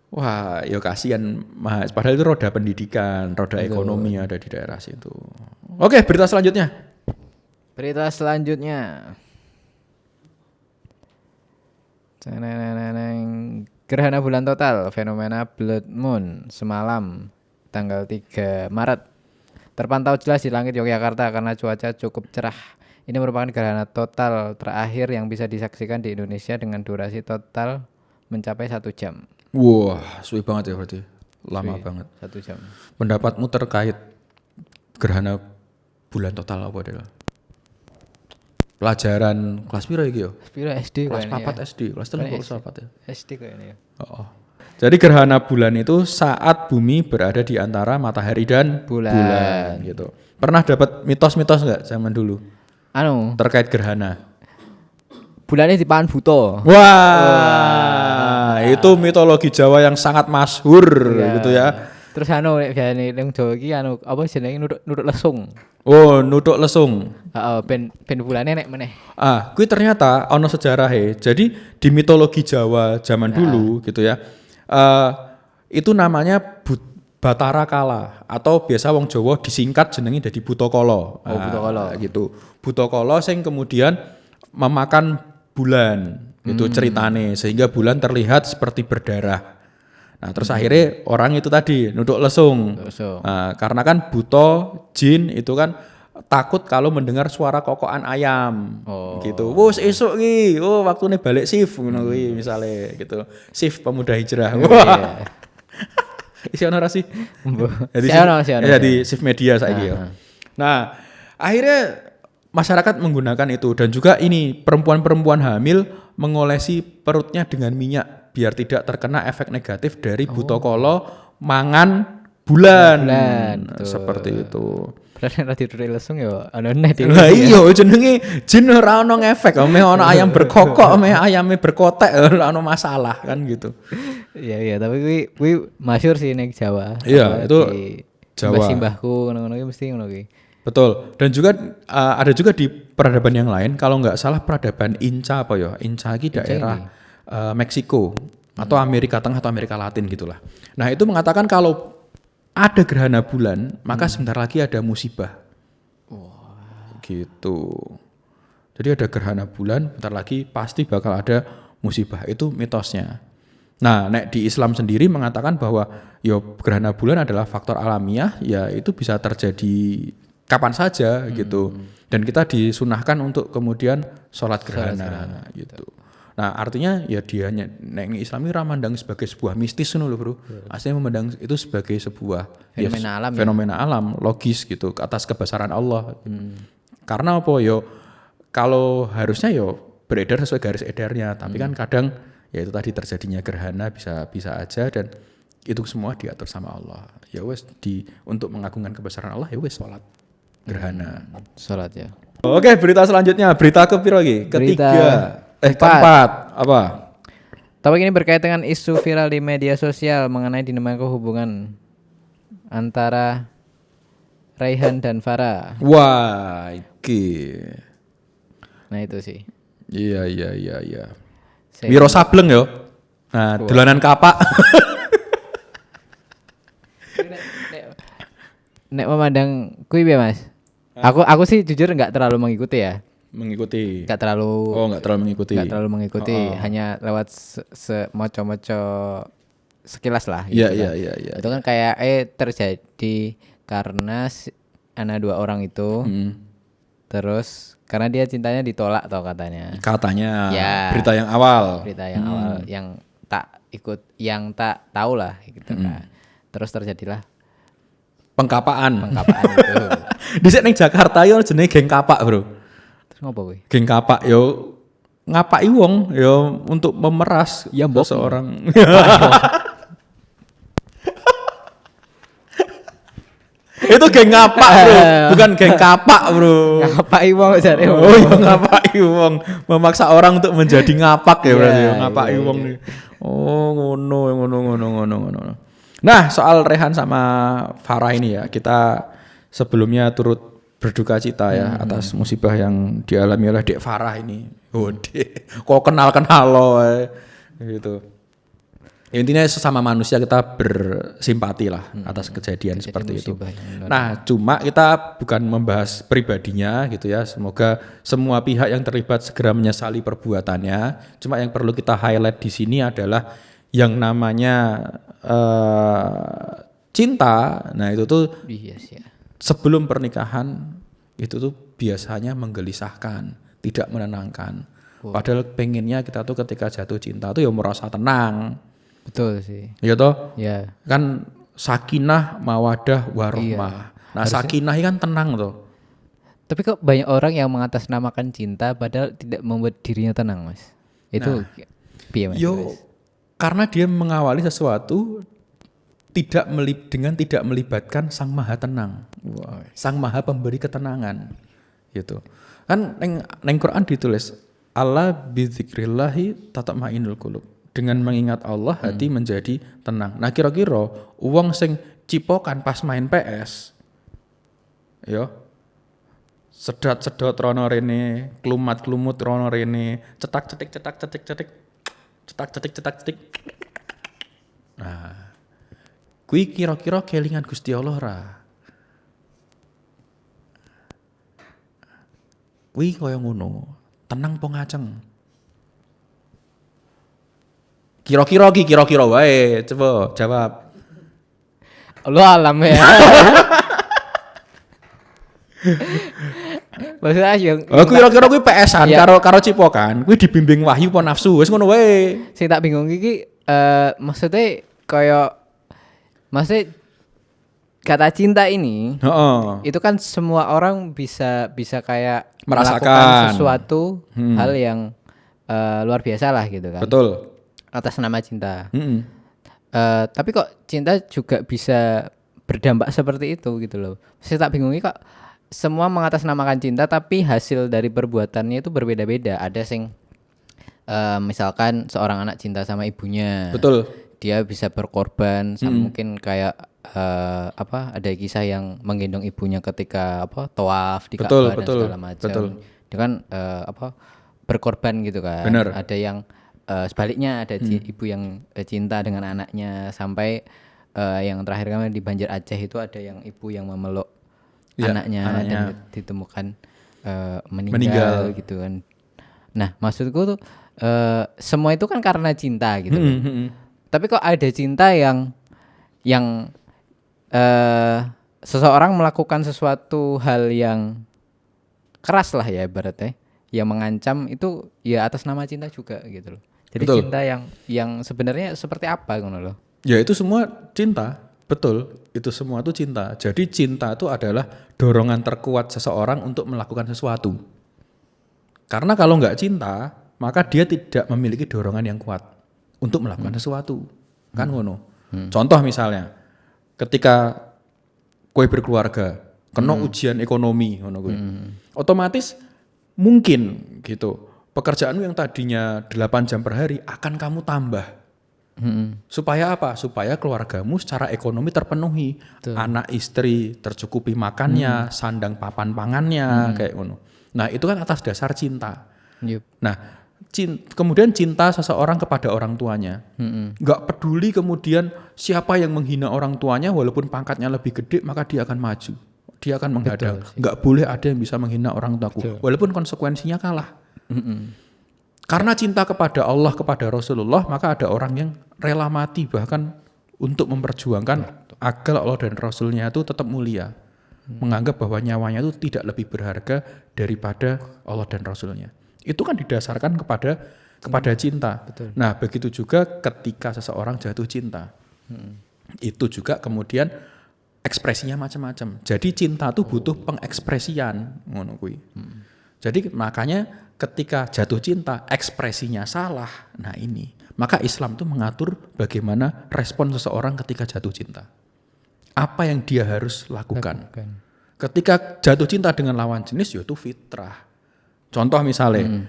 wah, ya kasihan Mas. Padahal itu roda pendidikan, roda ekonomi ada di daerah situ. Oke, berita selanjutnya. Gerhana bulan total, fenomena blood moon semalam tanggal 3 Maret. Terpantau jelas di langit Yogyakarta karena cuaca cukup cerah. Ini merupakan gerhana total terakhir yang bisa disaksikan di Indonesia dengan durasi total mencapai 1 jam. Wah, suwi banget ya berarti. Lama banget. 1 jam. Pendapatmu terkait gerhana bulan total apa adalah? Pelajaran kelas piro iki yo? Piro SD Kelas kayaknya 4 SD, kelas 3 kelas 4 ya. SD kayaknya ya. Oh. Jadi gerhana bulan itu saat bumi berada di antara matahari dan bulan gitu. Pernah dapat mitos-mitos enggak zaman dulu? Terkait gerhana. Bulannya dipangan buto. Wah. Itu mitologi Jawa yang sangat masyhur gitu ya. Terus biasane ning Jawa iki apa jenenge nuduk lesung. Oh, nuduk lesung. Ben bulane nek meneh. Kuwi ternyata ono sejarahe. Jadi di mitologi Jawa zaman dulu gitu ya. Itu namanya Batara Kala atau biasa wong Jawa disingkat jenenge dadi Butakala. Butakala gitu. Butakala sing kemudian memakan bulan. Itu ceritane sehingga bulan terlihat seperti berdarah. Nah, terus akhirnya orang itu tadi nuduk lesung. Nah, karena kan buta jin itu kan takut kalau mendengar suara kokokan ayam. Gitu. Wes esuk ki, waktune balik shift ngono kuwi misale gitu. Shift pemuda hijrah. Wah. Isi ono ra sih? Di shift media saiki ya. Nah, akhirnya masyarakat menggunakan itu dan juga ini perempuan-perempuan hamil mengolesi perutnya dengan minyak biar tidak terkena efek negatif dari Butakala mangan bulan. Seperti itu. Berarti nek ditutur lesung ya ana net. Lah iya jenenge jin ora ono ngefek, meh ono ayam berkokok, meh ayame berkotek ora ono masalah kan gitu. Iya tapi kuwi masyhur sih ning Jawa. Iya, itu Jawa. Simbahku ngono-ngono mesti ngono kuwi. Betul. Dan juga ada juga di peradaban yang lain, kalau nggak salah peradaban Inca apa ya? Inca ini daerah Meksiko atau Amerika Tengah atau Amerika Latin gitulah. Nah, itu mengatakan kalau ada gerhana bulan, maka sebentar lagi ada musibah. Gitu. Jadi ada gerhana bulan, bentar lagi pasti bakal ada musibah. Itu mitosnya. Nah, nek di Islam sendiri mengatakan bahwa gerhana bulan adalah faktor alamiah, ya itu bisa terjadi kapan saja gitu. Dan kita disunahkan untuk kemudian sholat gerhana gitu. Nah, artinya ya dia nek Islam ini ramandang sebagai sebuah mistis loh bro. Aslinya memandang itu sebagai sebuah fenomena alam logis gitu atas kebesaran Allah. Karena apa kalau harusnya beredar sesuai garis edarnya, tapi kan kadang ya itu tadi terjadinya gerhana bisa aja, dan itu semua diatur sama Allah. Ya wes untuk mengagungkan kebesaran Allah ya wes sholat gerhana. Sholat ya. Oke, berita selanjutnya, berita kepiro lagi? Keempat. Apa? Topik ini berkait dengan isu viral di media sosial mengenai dinamika hubungan antara Raihan dan Farah. Wah, iki. Nah itu sih. Iya. Wiro Sableng yo. Nah, dolanan kapak. Nek memandang kuwi piye, Mas? Aku sih jujur enggak terlalu mengikuti ya. Enggak terlalu mengikuti, hanya lewat moco-moco sekilas lah gitu. Iya. Itu kan kayak terjadi karena ada 2 orang itu. Terus karena dia cintanya ditolak toh katanya. Ya. Berita yang awal yang tak tahu lah gitu kan. Terus terjadilah pengkapaan itu. Di ning Jakarta yo jenenge geng kapak, Bro. Terus ngopo kuwi? Geng kapak ngapaki wong untuk memeras seseorang. Itu geng ngapak, Bro. Bukan geng kapak, Bro. Ngapaki wong jare. Oh, ngapaki wong. Memaksa orang untuk menjadi ngapak ya berarti. Ngapaki wong. Oh, ngono. Nah, soal Rehan sama Farah ini ya, kita sebelumnya turut berduka cita ya atas musibah yang dialami oleh Dek Farah ini. Oh, Dek. Kok kenal loh gitu. Ya, intinya sesama manusia kita bersimpati lah atas kejadian seperti itu. Nah, cuma kita bukan membahas pribadinya gitu ya. Semoga semua pihak yang terlibat segera menyesali perbuatannya. Cuma yang perlu kita highlight di sini adalah yang namanya cinta. Nah, itu tuh sebelum pernikahan itu tuh biasanya menggelisahkan, tidak menenangkan. Padahal pengennya kita tuh ketika jatuh cinta tuh merasa tenang. Betul sih. Iya toh? Iya. Kan sakinah, mawadah, warahmah. Nah, harusnya, sakinah kan tenang toh. Tapi kok banyak orang yang mengatasnamakan cinta padahal tidak membuat dirinya tenang, Mas. Itu piye, Mas? Karena dia mengawali sesuatu dengan tidak melibatkan Sang Maha Tenang. Sang Maha Pemberi ketenangan. Gitu. Kan neng Quran ditulis Allah bidzikrillahi tatma'innul qulub. Dengan mengingat Allah hati menjadi tenang. Nah, kira-kira wong sing cipokan pas main PS sedot rono rene, klumat-klumut rono rene, cetak cetik. Nah, kuwi kira-kira kelingan Gusti Allah ra? Kuwi kaya ngono, tenang po ngaceng. Kira-kira wae, coba jawab. Lu alam ya. Maksudnya kira-kira kuwi PS-an karo cipokan, kuwi dibimbing wahyu po nafsu, wis ngono wae. Sing tak bingung iki maksudnya kata cinta ini, itu kan semua orang bisa kayak melakukan sesuatu hal yang luar biasa lah gitu kan. Betul. Atas nama cinta. Tapi kok cinta juga bisa berdampak seperti itu gitu loh. Saya tak bingung kok semua mengatasnamakan cinta tapi hasil dari perbuatannya itu berbeda-beda. Ada sing misalkan seorang anak cinta sama ibunya. Betul. Dia bisa berkorban, mungkin kayak ada kisah yang menggendong ibunya ketika tawaf di Betul, Ka'bah dan betul, segala macam. betul. Dia kan berkorban gitu kan. Bener. Ada yang sebaliknya ada ibu yang cinta dengan anaknya sampai yang terakhir kemarin di Banjar Aceh itu ada yang ibu yang memeluk Ya, anaknya anaknya. dan ditemukan meninggal gitu kan. Nah, maksudku tuh semua itu kan karena cinta gitu loh. Tapi kok ada cinta yang seseorang melakukan sesuatu hal yang keras lah ya ibaratnya, yang mengancam itu ya atas nama cinta juga gitu loh. Jadi Betul. cinta yang sebenarnya seperti apa ngono loh. Ya itu semua cinta, betul. Itu semua itu cinta. Jadi cinta itu adalah dorongan terkuat seseorang untuk melakukan sesuatu. Karena kalau nggak cinta, maka dia tidak memiliki dorongan yang kuat untuk melakukan sesuatu. Kan ngono. Contoh misalnya, ketika kowe berkeluarga, kena ujian ekonomi ngono kuwi. Otomatis mungkin gitu. Pekerjaanmu yang tadinya 8 jam per hari akan kamu tambah. Supaya apa? Supaya keluargamu secara ekonomi terpenuhi. Betul. Anak istri tercukupi makannya, sandang papan pangannya, kayak ngono. Nah, itu kan atas dasar cinta. Yup. Nah, kemudian cinta seseorang kepada orang tuanya. Nggak peduli kemudian siapa yang menghina orang tuanya walaupun pangkatnya lebih gede, maka dia akan maju. Dia akan menghadang. Nggak boleh ada yang bisa menghina orang tuaku. Walaupun konsekuensinya kalah. Karena cinta kepada Allah, kepada Rasulullah, maka ada orang yang rela mati bahkan untuk memperjuangkan agar Allah dan Rasulnya itu tetap mulia. Menganggap bahwa nyawanya itu tidak lebih berharga daripada Allah dan Rasulnya. Itu kan didasarkan kepada cinta. Betul. Nah, begitu juga ketika seseorang jatuh cinta. Itu juga kemudian ekspresinya macam-macam. Jadi cinta itu butuh pengekspresian, ngono kuwi. Jadi makanya ketika jatuh cinta ekspresinya salah. Nah, ini. Maka Islam itu mengatur bagaimana respon seseorang ketika jatuh cinta. Apa yang dia harus lakukan. Ketika jatuh cinta dengan lawan jenis yaitu fitrah. Contoh misalnya,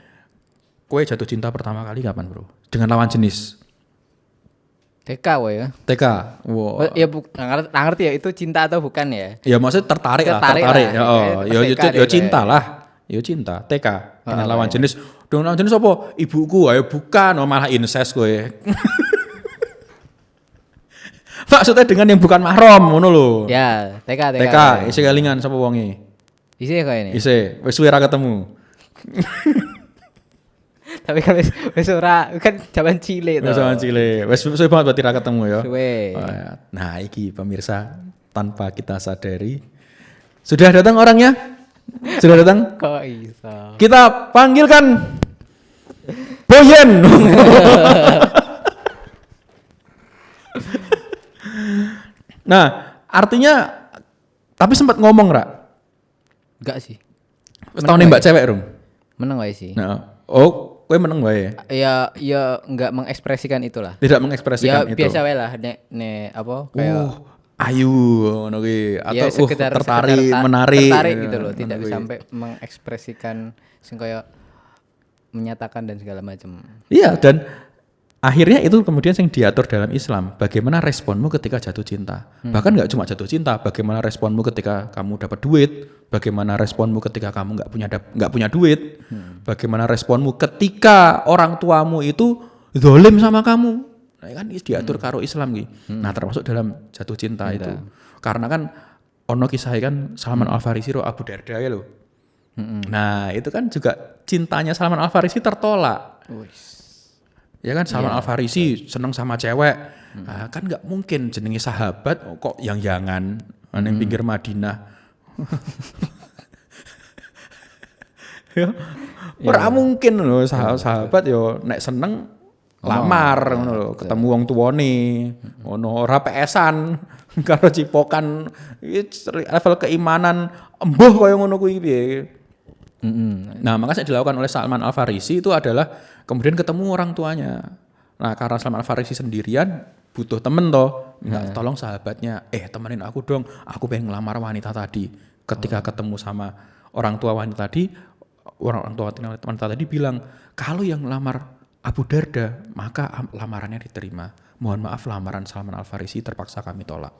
kowe jatuh cinta pertama kali kapan, Bro? Dengan lawan jenis. TK woy ya. TK. Wow. Ya nggak ngerti ya itu cinta atau bukan ya. Ya maksudnya tertarik lah. Ya, ya cinta lah. Ya cinta, TK dengan lawan jenis. Dengan lawan jenis apa? Ibuku, ayo bukan, malah incest kowe. Maksudnya dengan yang bukan mahram ngono lho. Ya, TK. TK, isi kelingan sapa wonge? Isi kok ini. Isi, wis suwe ra ketemu. Tapi kan wis ora kan jaman cilik to. Wis zaman cilik. Wis suwe banget berarti ra ketemu ya. Suwe. Nah, iki pemirsa tanpa kita sadari sudah datang orangnya? Sudah datang? Kok iso? Kita panggilkan Boyen. Nah, artinya tapi sempat ngomong, Ra. Enggak sih. Wis tau nembak cewek, Rum. Meneng wae sih. Nah, oh, kowe meneng wae. Ya enggak mengekspresikan itulah. Tidak mengekspresikan Ya itu. biasa wae lah nek apa kayak ayu ngono kuwi atau ya sekedar tertarik, menarik. Tertarik gitu loh, tidak kuwi. sampai mengekspresikan sing kayak menyatakan dan segala macam. Iya, dan akhirnya itu kemudian yang diatur dalam Islam. Bagaimana responmu ketika jatuh cinta? Bahkan nggak cuma jatuh cinta, bagaimana responmu ketika kamu dapat duit? Bagaimana responmu ketika kamu nggak punya duit? Bagaimana responmu ketika orang tuamu itu zalim sama kamu? Nah, kan diatur karo Islam gitu. Nah, termasuk dalam jatuh cinta itu. Karena kan ono kisah kan Salman Al Farisi ro Abu Darda ya loh. Nah, itu kan juga cintanya Salman Al Farisi tertolak. Ya kan Salman Al Farisi seneng sama cewek. Nah, kan nggak mungkin jenenge sahabat kok yang jangan nang pinggir Madinah. Ya. Ora mungkin loh sahabat yo nek seneng lamar ngono lho, ketemu wong tuwane, ngono ora PS-an karo cipokan level keimanan embuh kaya ngono kuwi piye. Nah, maka yang dilakukan oleh Salman Al Farisi itu adalah kemudian ketemu orang tuanya. Nah, karena Salman Al Farisi sendirian butuh temen toh, minta tolong sahabatnya, temenin aku dong, aku pengen ngelamar wanita tadi. Ketika ketemu sama orang tua wanita tadi, orang tua wanita tadi bilang, kalau yang ngelamar Abu Darda, maka lamarannya diterima. Mohon maaf, lamaran Salman Al Farisi terpaksa kami tolak.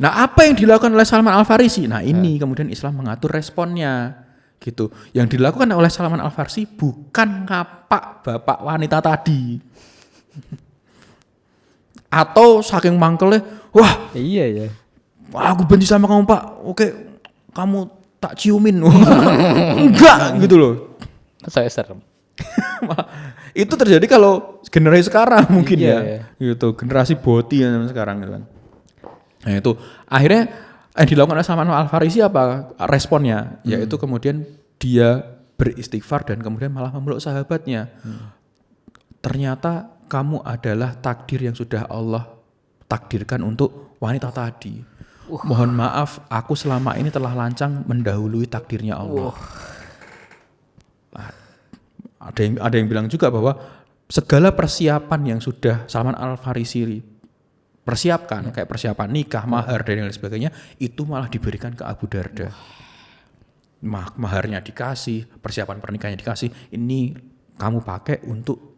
Nah, apa yang dilakukan oleh Salman Al-Farisi? Nah, ini kemudian Islam mengatur responnya. Gitu. Yang dilakukan oleh Salman Al-Farisi bukan ngapak bapak wanita tadi. Atau saking mangkelnya, wah, Iya ya. aku benci sama kamu, Pak. Oke, kamu tak ciumin. Enggak gitu loh. Saya serem. Itu terjadi kalau generasi sekarang mungkin Iya, ya. Gitu, generasi boti yang sekarang gitu kan. Nah, itu akhirnya yang dilakukan oleh Salman Al-Farisi apa responnya? Yaitu kemudian dia beristighfar dan kemudian malah memeluk sahabatnya. Ternyata kamu adalah takdir yang sudah Allah takdirkan untuk wanita tadi. Mohon maaf, aku selama ini telah lancang mendahului takdirnya Allah. Ada yang bilang juga bahwa segala persiapan yang sudah Salman Al-Farisi persiapkan, kayak persiapan nikah, mahar dan lain sebagainya, itu malah diberikan ke Abu Darda. Maharnya dikasih, persiapan pernikahannya dikasih, ini kamu pakai untuk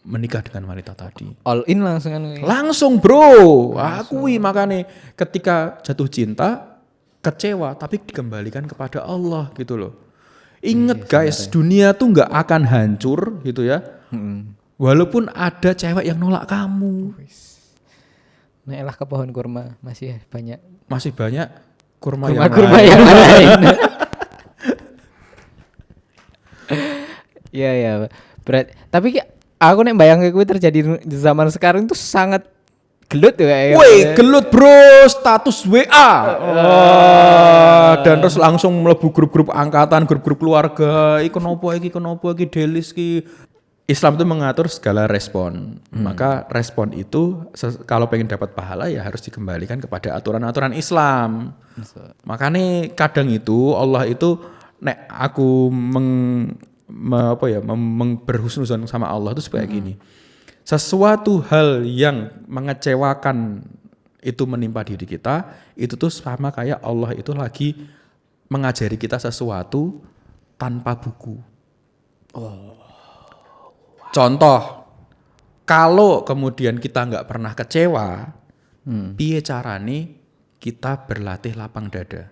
menikah dengan wanita tadi. All in langsung kan. Langsung bro, akui makanya ketika jatuh cinta, kecewa tapi dikembalikan kepada Allah gitu loh. Ingat guys, dunia tuh nggak akan hancur gitu ya. Walaupun ada cewek yang nolak kamu. Naiklah ke pohon kurma, masih banyak kurma yang lain. Iya ya, berat. Tapi aku nek bayangke kuwi terjadi di zaman sekarang tuh sangat gelut ya kayak. Woi, gelut bro, status WA. Dan terus langsung mlebu grup-grup angkatan, grup-grup keluarga. Iki kenapa iki delis ki. Islam itu mengatur segala respon. Maka respon itu kalau pengen dapat pahala ya harus dikembalikan kepada aturan-aturan Islam. Makanya kadang itu Allah itu nek aku berhusnuzon sama Allah itu seperti gini. Sesuatu hal yang mengecewakan itu menimpa diri kita, itu tuh sama kayak Allah itu lagi mengajari kita sesuatu tanpa buku. Contoh, kalau kemudian kita nggak pernah kecewa, piye carane kita berlatih lapang dada.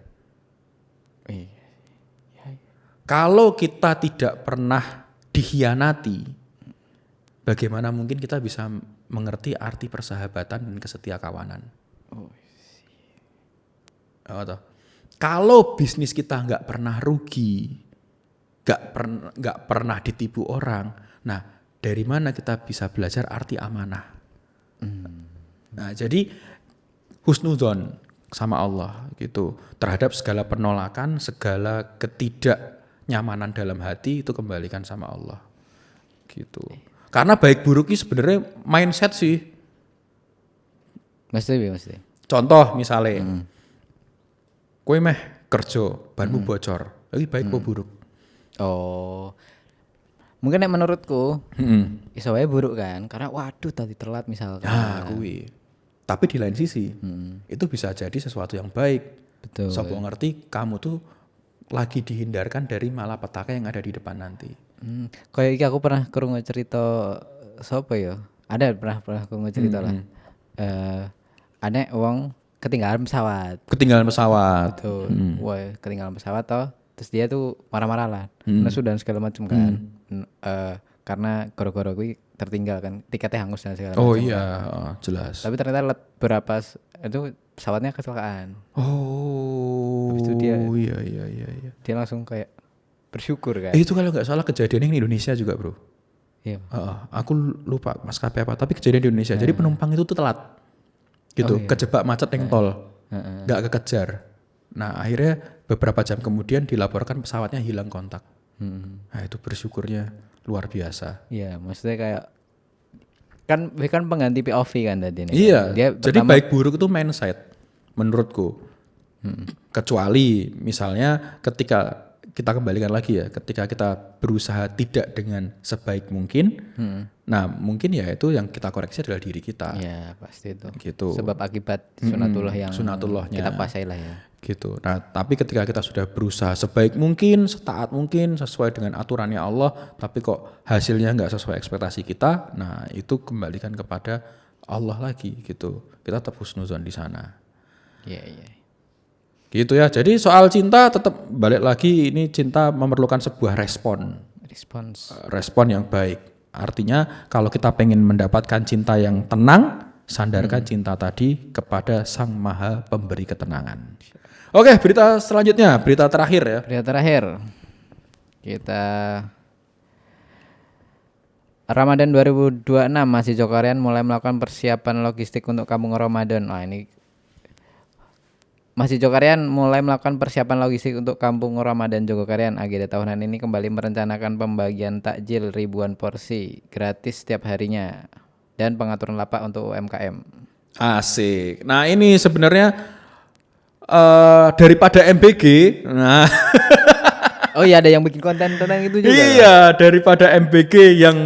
Kalau kita tidak pernah dikhianati, bagaimana mungkin kita bisa mengerti arti persahabatan dan kesetiakawanan? Kalau bisnis kita nggak pernah rugi, nggak pernah ditipu orang, nah dari mana kita bisa belajar arti amanah? Nah jadi husnudzon sama Allah gitu terhadap segala penolakan, segala ketidaknyamanan dalam hati itu kembalikan sama Allah gitu. Karena baik buruk ini sebenarnya mindset sih. Mesti. Contoh misalnya, kowe meh kerja, banmu bocor, lagi baik apa buruk? Oh, mungkin nek menurutku, iso wae buruk kan, karena waduh tadi telat misalkan. Nah, kuwi. Tapi di lain sisi, itu bisa jadi sesuatu yang baik. Betul. Sopo ngerti kamu tuh lagi dihindarkan dari malapetaka yang ada di depan nanti. Kayak iki aku pernah krungu cerita sapa ya? Ada pernah krungu cerita lah. Ada wong ketinggalan pesawat. Betul. Wah, ketinggalan pesawat toh. Terus dia tuh marah-marah lah. Nesu dan segala macam kan. Karena gara-gara gue tertinggal kan, tiketnya hangus dan segala macam. Oh iya, jelas. Tapi ternyata berapa itu pesawatnya kecelakaan. Oh. Habis itu dia iya. Dia langsung kayak bersyukur kan. Itu kalau nggak salah kejadiannya di Indonesia juga, Bro. Iya. Aku lupa maskapai apa, tapi kejadian di Indonesia. Jadi penumpang itu tuh telat. Gitu, kejebak macet yang tol. Nggak kekejar. Nah, akhirnya beberapa jam kemudian dilaporkan pesawatnya hilang kontak. Nah, itu bersyukurnya luar biasa. Iya, maksudnya kayak kan pengganti POV kan tadi nih. Iya. Kan? Dia jadi baik buruk itu mindset menurutku. Kecuali misalnya ketika kita kembalikan lagi ya, ketika kita berusaha tidak dengan sebaik mungkin, nah mungkin ya itu yang kita koreksi adalah diri kita. Iya, pasti itu. Gitu. Sebab akibat sunatullah yang sunatullahnya kita kuasai lah ya. Gitu. Nah, tapi ketika kita sudah berusaha sebaik mungkin, setaat mungkin, sesuai dengan aturannya Allah, tapi kok hasilnya nggak sesuai ekspektasi kita, nah itu kembalikan kepada Allah lagi gitu. Kita tetap husnuzon di sana. Iya. Gitu ya. Jadi soal cinta tetap balik lagi, ini cinta memerlukan sebuah respon yang baik. Artinya kalau kita pengen mendapatkan cinta yang tenang, sandarkan cinta tadi kepada Sang Maha Pemberi Ketenangan. Oke, berita selanjutnya, berita terakhir ya. Berita terakhir. Kita Ramadan 2026 masih Jokarian mulai melakukan persiapan logistik untuk kampung Ramadan. Nah, ini Masjid Jokarian mulai melakukan persiapan logistik untuk Kampung Ramadan Jogokarian. Agenda tahunan ini kembali merencanakan pembagian takjil ribuan porsi gratis setiap harinya dan pengaturan lapak untuk UMKM. Asik. Nah ini sebenarnya daripada MBG, nah oh iya ada yang bikin konten tentang itu juga. Iya, daripada MBG yang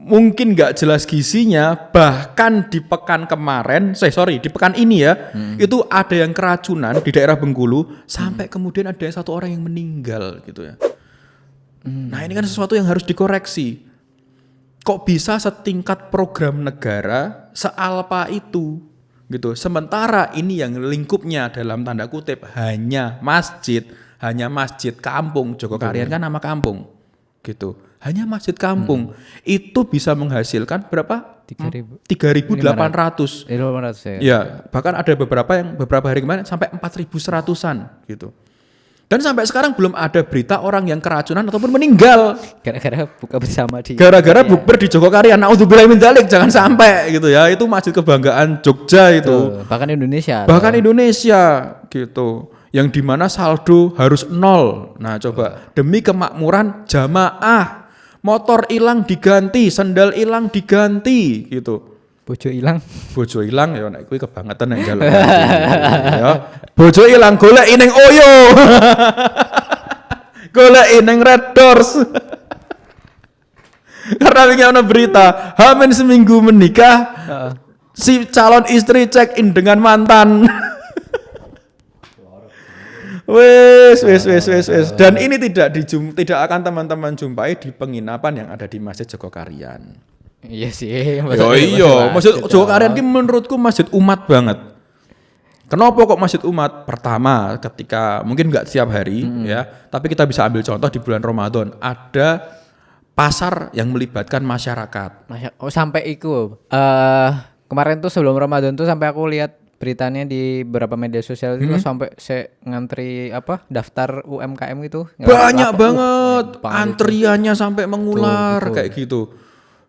mungkin nggak jelas gizinya, bahkan di pekan kemarin, di pekan ini ya, itu ada yang keracunan di daerah Bengkulu, sampai kemudian ada satu orang yang meninggal gitu ya. Nah ini kan sesuatu yang harus dikoreksi. Kok bisa setingkat program negara sealpa itu gitu. Sementara ini yang lingkupnya dalam tanda kutip hanya masjid kampung. Jogokarian kan nama kampung gitu. Hanya masjid kampung itu bisa menghasilkan berapa? 3.800. 3.800 ya. Ya, bahkan ada beberapa hari kemarin sampai 4.100-an gitu. Dan sampai sekarang belum ada berita orang yang keracunan ataupun meninggal Gara-gara buka bersama di bukber di Jogokarian. Naudzubillah min dzalik, jangan sampai gitu ya. Itu masjid kebanggaan Jogja itu. Bahkan Indonesia gitu. Yang dimana saldo harus 0. Nah coba, demi kemakmuran jamaah, motor hilang diganti, sendal hilang diganti gitu. bojo hilang ya nek kuwi kebangetan nek njaluk ya. Bojo hilang golek ning Oyo. Golek ning Red Doors. Karena ini ada berita, hamin seminggu menikah, si calon istri check in dengan mantan. Wes. Dan ini tidak akan teman-teman jumpai di penginapan yang ada di Masjid Jogokarian. Iya sih. Masjid Jogokarian ini menurutku masjid umat banget. Kenapa kok masjid umat? Pertama, ketika mungkin nggak setiap hari ya, tapi kita bisa ambil contoh di bulan Ramadan ada pasar yang melibatkan masyarakat. Sampai itu kemarin tuh sebelum Ramadan tuh sampai aku lihat beritanya di beberapa media sosial itu sampai saya ngantri daftar UMKM gitu. Banyak banget antriannya sampai mengular kayak gitu.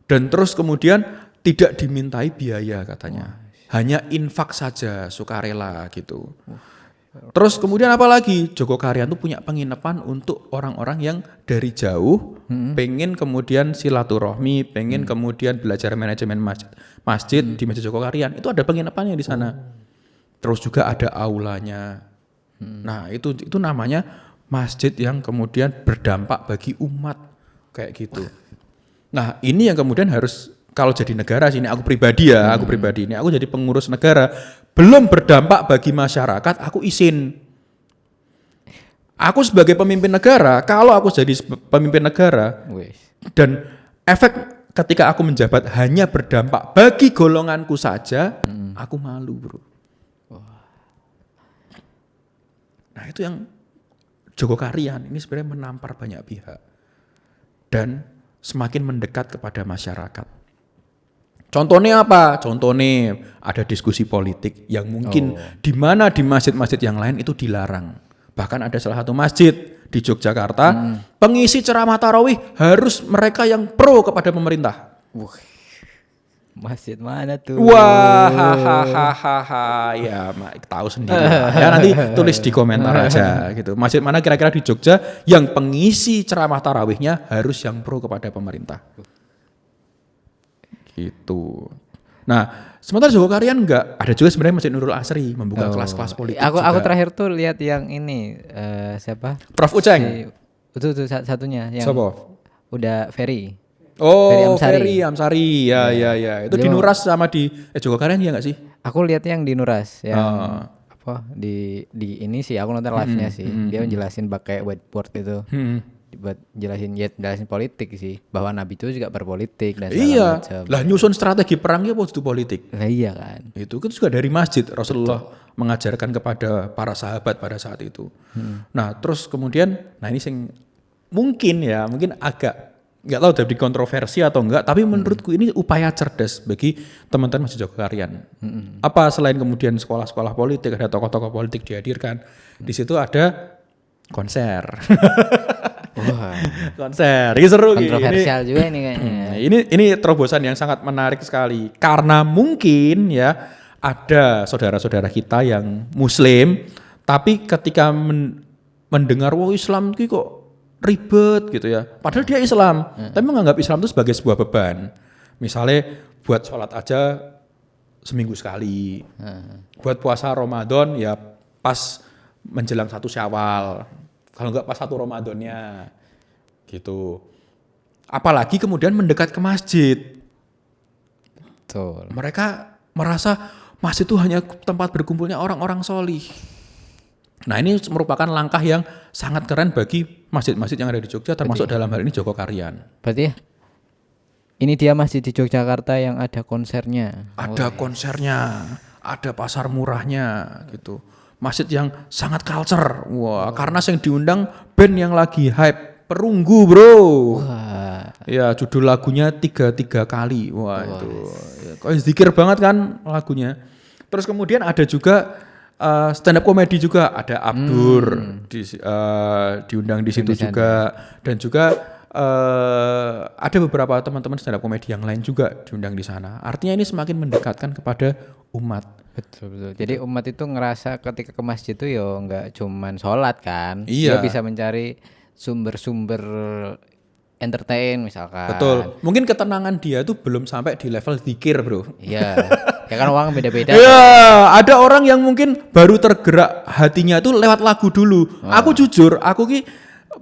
Dan terus kemudian tidak dimintai biaya katanya. Hanya infak saja, sukarela gitu. Terus kemudian apa lagi? Jogokarian tuh punya penginapan untuk orang-orang yang dari jauh pengen kemudian silaturahmi, pengen kemudian belajar manajemen masjid di Masjid Jogokarian. Itu ada penginapannya di sana. Terus juga ada aulanya. Nah, itu namanya masjid yang kemudian berdampak bagi umat kayak gitu. Nah, ini yang kemudian harus kalau jadi negara sini aku pribadi ini aku jadi pengurus negara belum berdampak bagi masyarakat, aku izin. Aku sebagai pemimpin negara, kalau aku jadi pemimpin negara dan efek ketika aku menjabat hanya berdampak bagi golonganku saja, aku malu, bro. Nah itu yang Jogokarian ini sebenarnya menampar banyak pihak dan semakin mendekat kepada masyarakat. Contohnya apa? Contohnya ada diskusi politik yang mungkin di mana di masjid-masjid yang lain itu dilarang. Bahkan ada salah satu masjid di Yogyakarta, pengisi ceramah tarawih harus mereka yang pro kepada pemerintah. Masjid mana tuh? Wah, ya tahu sendiri. Ya nanti tulis di komentar aja gitu. Masjid mana kira-kira di Jogja yang pengisi ceramah tarawihnya harus yang pro kepada pemerintah. Gitu. Nah, sementara Jogokarian enggak. Ada juga sebenarnya Masjid Nurul Asri membuka kelas-kelas politik. Aku terakhir tuh lihat yang ini siapa? Prof Uceng. Itu satunya yang siapa? Udah Ferry. Oh, Ferry Amsari. Ya. Itu di Nuras sama di Jogokarian ya enggak sih? Aku lihat yang di Nuras yang di ini sih aku nonton live-nya sih. Dia menjelasin pakai whiteboard itu. buat jelasin politik sih, bahwa Nabi itu juga berpolitik dan segala Iya. macam. Lah nyusun strategi perang ya itu politik. Lah iya kan. Itu kan juga dari masjid Rasulullah mengajarkan kepada para sahabat pada saat itu. Nah, terus kemudian ini sing mungkin agak nggak tahu jadi kontroversi atau enggak, tapi menurutku ini upaya cerdas bagi teman-teman Masjid Jogokarian. Apa selain kemudian sekolah-sekolah politik, ada tokoh-tokoh politik dihadirkan, di situ ada konser. Wah, Konser, ini seru. kontroversial juga ini kayaknya. Ini terobosan yang sangat menarik sekali karena mungkin ya ada saudara-saudara kita yang Muslim, tapi ketika mendengar wah Islam itu kok ribet gitu ya. Padahal dia Islam, tapi menganggap Islam itu sebagai sebuah beban. Misalnya buat sholat aja seminggu sekali, buat puasa Ramadan ya pas menjelang 1 Syawal, kalau enggak pas 1 Ramadannya gitu. Apalagi kemudian mendekat ke masjid. Betul. Mereka merasa masjid itu hanya tempat berkumpulnya orang-orang solih. Nah ini merupakan langkah yang sangat keren bagi masjid-masjid yang ada di Jogja, termasuk dalam hal ini Jogokarian. Berarti ya, ini dia masjid di Yogyakarta yang ada konsernya. Ada konsernya, ada pasar murahnya gitu. Masjid yang sangat culture. Wah, karena yang diundang band yang lagi hype, Perunggu bro. Wah. Ya judul lagunya 3 kali. Wah itu. Ya, kok zikir banget kan lagunya. Terus kemudian ada juga stand up comedy juga, ada Abdur diundang di situ juga, dan juga ada beberapa teman-teman stand up comedy yang lain juga diundang di sana. Artinya ini semakin mendekatkan kepada umat. Betul. Jadi umat itu ngerasa ketika ke masjid itu ya nggak cuman sholat kan, Iya. dia bisa mencari sumber-sumber entertain misalkan. Betul. Mungkin ketenangan dia itu belum sampai di level zikir bro. Iya. Ya kan orang beda-beda. Ya, ada orang yang mungkin baru tergerak hatinya itu lewat lagu dulu. Aku jujur, aku ki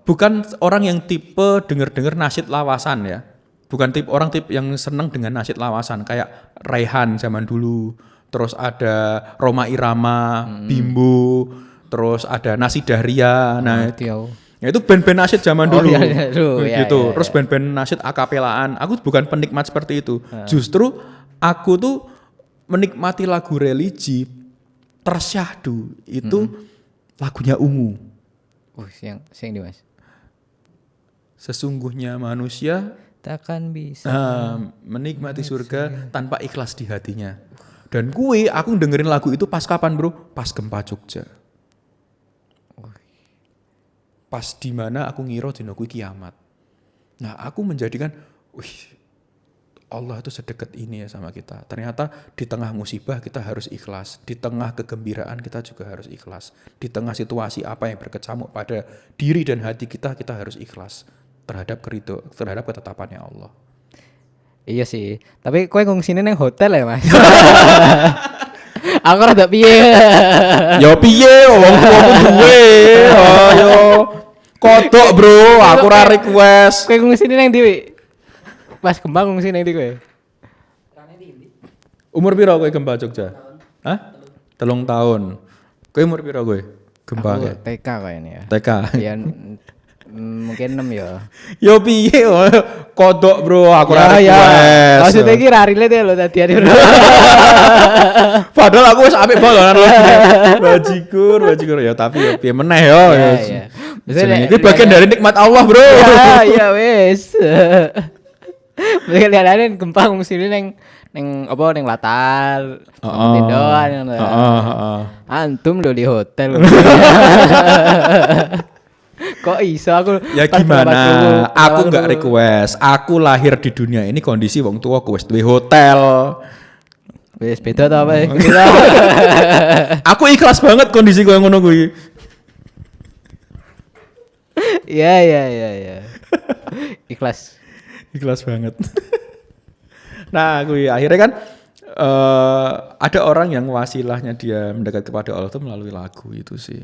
bukan orang yang tipe denger-denger nasyid lawasan ya. Bukan tipe yang seneng dengan nasyid lawasan kayak Raihan zaman dulu. Terus ada Roma Irama, Bimbo, terus ada Nasi Dahria. Nah, ya itu band-band nasyid zaman dulu. Gitu. Terus band-band nasyid akapelaan. Aku bukan penikmat seperti itu. Justru aku tuh menikmati lagu religi tersyahdu itu lagunya Ungu. Sing di Mas. Sesungguhnya manusia takkan bisa menikmati surga tanpa ikhlas di hatinya. Dan aku dengerin lagu itu pas kapan bro? Pas gempa Jogja. Pas di mana aku ngira dina kuwi kiamat. Nah aku menjadikan, Allah itu sedekat ini ya sama kita. Ternyata di tengah musibah kita harus ikhlas. Di tengah kegembiraan kita juga harus ikhlas. Di tengah situasi apa yang berkecamuk pada diri dan hati kita harus ikhlas terhadap ketetapannya Allah. Iya sih. Tapi kowe ngungsine nang hotel ya, Mas. Aku rada piye. Ya piye wong tuaku duwe. Ayo. Kodok, Bro. Aku ra request. Kowe ngungsine nang ndi? Pas kembang ngungsi nang ndi kowe? Umur piro kowe gempa Jogja? Hah? 3 tahun. Kowe umur piro kowe? Gempa Aku TK kayaknya ya. TK. Ya mungkin 6 ya. Yo piye kodok bro aku ra request. Maksudnya iki ra relate ya lho tadi hari. Padahal aku wis apik bolonan lho. Bajigur ya tapi ya piye meneh yo. Ini bagian dari nikmat Allah bro. Iya wis. Lihat-lihatin gempa ngusine neng apa neng latar. Tindoan. Antum lho di hotel. Kok iso aku ya gimana aku nggak request, aku lahir di dunia ini kondisi wong tua aku wis duwe hotel wis beda ta apa aku ikhlas banget kondisi koyo ngono kuwi. Iya ikhlas banget. Nah kuwi akhirnya kan ada orang yang wasilahnya dia mendekat kepada Allah itu melalui lagu itu sih.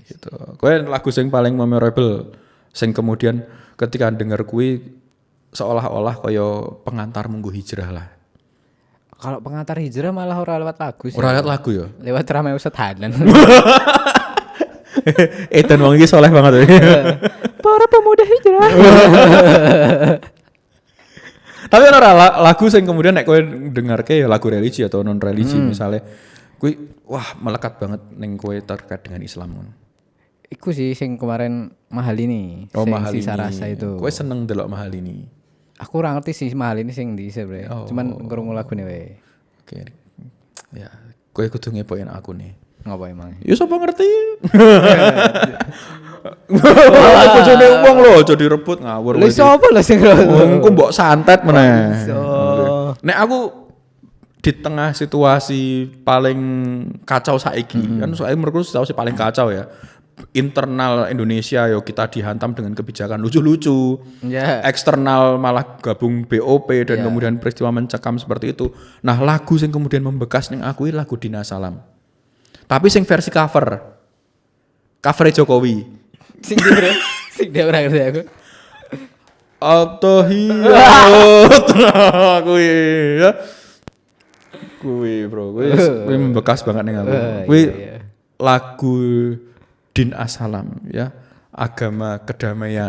Gitu. Kowe lagu sing paling memorable sing kemudian ketika denger kuwi seolah-olah kaya pengantar munggu hijrah lah. Kalau pengantar hijrah malah ora lewat lagu sih. Ora lewat lagu ya. Lewat Rame Ustaz Hanan. Edan wong iki soleh banget. para pemuda hijrah. Tapi ora lagu sing kemudian nek kowe dengarke ya lagu religi atau non religi misalnya kuwi wah melekat banget ning kowe terkait dengan Islam ngono. Iku sih sing kemarin mahal ini. Oh, sing mahal Sisa ini. Rasa itu. Kowe seneng delok mahal ini. Aku ora ngerti sih mahal ini sing ndi sebenarnya. Oh. Cuman ngrungu lagune wae. Oke. Ya, kowe kudu ngepoin aku nih. Ngapa emang? Ya sapa ngerti? Bojone wong lho aja direbut ngawur. Lha sapa lho sing Engko mbok santet meneh. Iso. Nek aku di tengah situasi paling kacau saiki kan soalnya menurutku situasi paling kacau ya. Internal Indonesia yo kita dihantam dengan kebijakan lucu-lucu. Ya. Eksternal malah gabung BOP dan kemudian peristiwa mencekam seperti itu. Nah, lagu yang kemudian membekas ning aku lagu Dina Salam. Tapi sing versi cover. Cover Jokowi. Sing dia sing dia ora ngerti aku. Atahiyat kuwi ya. Kuwi bro, kuwi membekas banget ning aku. Kuwi lagu Din As-Salam ya, agama kedamaian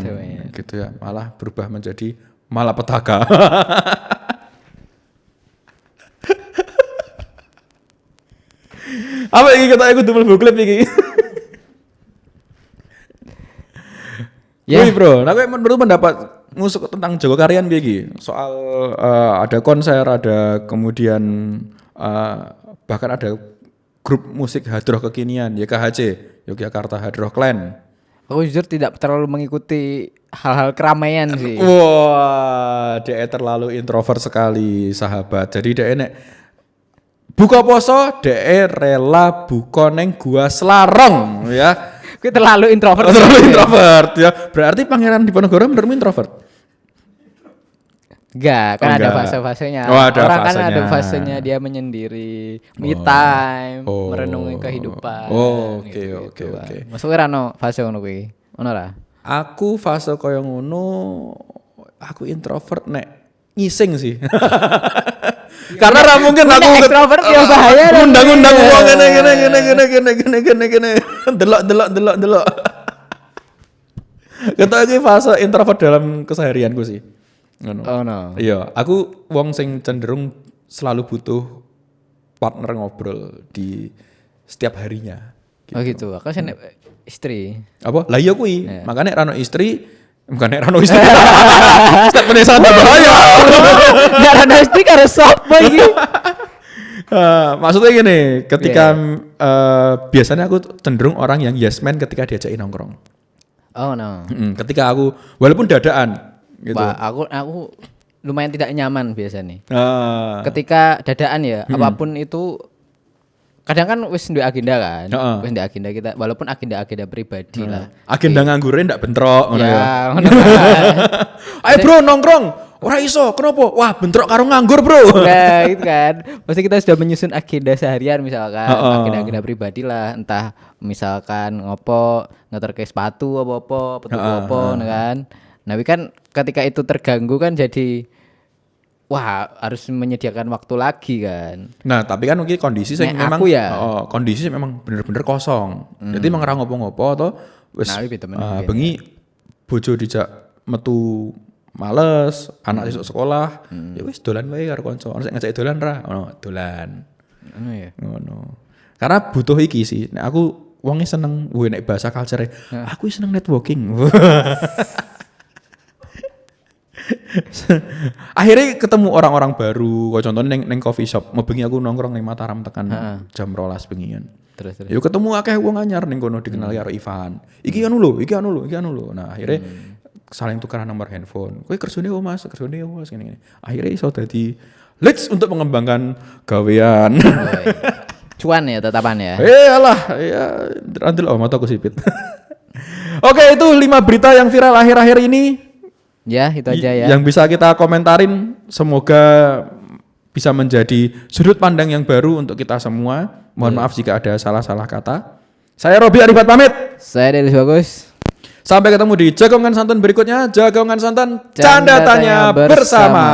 gitu ya, malah berubah menjadi malapetaka. Apa iki ketok aku double klip iki? Wih bro, nah menurut pendapat ngusuk tentang Joko Karyan piye iki? Soal ada konser, ada kemudian bahkan ada grup musik hadroh kekinian YKHC, Yogyakarta Hadroh Clan. Aku jujur tidak terlalu mengikuti hal-hal keramaian sih. Wah, dia terlalu introvert sekali sahabat. Jadi dia nek buka poso, dia rela buka neng gua Selarong ya. Gue terlalu introvert. Terlalu introvert ya. Berarti Pangeran Diponegoro menurutmu introvert? Enggak, kan ada Enggak. fase-fasenya. Oh, ada Orang kan fasenya. ada fasenya dia menyendiri, me time, merenungi kehidupan. Oh, oke, gitu, oke, gitu, oke. Bang. Maksudnya rano fase ngono kuwi. Ono ra? Aku fase koyo ngono, aku introvert nek ngising sih. Karena ra mungkin aku extrovert ya bahaya. Undang-undang wong ngene. Delok. Ketok iki fase introvert dalam keseharianku sih. Ngono. Oh no. Iya, aku wong sing cenderung selalu butuh partner ngobrol di setiap harinya. Oh gitu. Aku sih istri. Apa? Lah iya kuwi. Makanya rano istri, bukan rano istri. Statementnya sangat bahaya. Ya rano istri karo sapa iki? Maksudnya gini, ketika biasanya aku cenderung orang yang yes man ketika diajakin nongkrong. Oh no. Ketika aku walaupun dadaan gitu. Wah, aku lumayan tidak nyaman biasanya. Ketika dadaan ya, apapun itu kadang kan wis duwe agenda kan. Wis duwe agenda kita, walaupun agenda pribadi lah. Agenda nganggurin ndak bentrok ngono ya. Ya, ngono kan. Ayo bro nongkrong. Ora iso, kenapa? Wah, bentrok karo nganggur, Bro. Nah, gitu kan. Pasti kita sudah menyusun agenda seharian misalkan, agenda-agenda pribadi lah, entah misalkan ngopo, ngeterke sepatu apa-apa, apa kan. Nah, kan ketika itu terganggu kan jadi wah, harus menyediakan waktu lagi kan. Nah, tapi kan mungkin kondisi sing Nek memang aku ya. kondisi sing memang bener-bener kosong. Jadi emang ora ngopo-ngopo atau wis bengi bojo dijak metu males, anak esuk sekolah, ya wis dolan wae karo kanca. Ono sing ngajak dolan ra, ono dolan. Ngono ya. Ngono. Karena butuh iki sih. Nek aku wonge seneng nek bahasa culture. Aku seneng networking. Akhirnya ketemu orang-orang baru, kok contohnya neng coffee shop, mau bengi aku nongkrong neng Mataram tekan jam 12 bengian. Terus. Yuk ketemu akeh wong anyar neng kono dikenal karo Ivan. Iki anu lho. Nah, akhirnya saling tukeran nomor handphone. Kowe kerjane opo Mas? Kerjane opo ngene. Akhirnya iso dadi leads untuk mengembangkan gawean. Cuan ya tetapan ya. Alah, ya andel mataku sipit. Oke, itu 5 berita yang viral akhir-akhir ini. Ya, itu aja ya. Yang bisa kita komentarin, semoga bisa menjadi sudut pandang yang baru untuk kita semua. Mohon maaf jika ada salah-salah kata. Saya Robi Arifat pamit. Saya Delis Bagus. Sampai ketemu di Jagongan Santan berikutnya. Jagongan Santan, canda tanya bersama.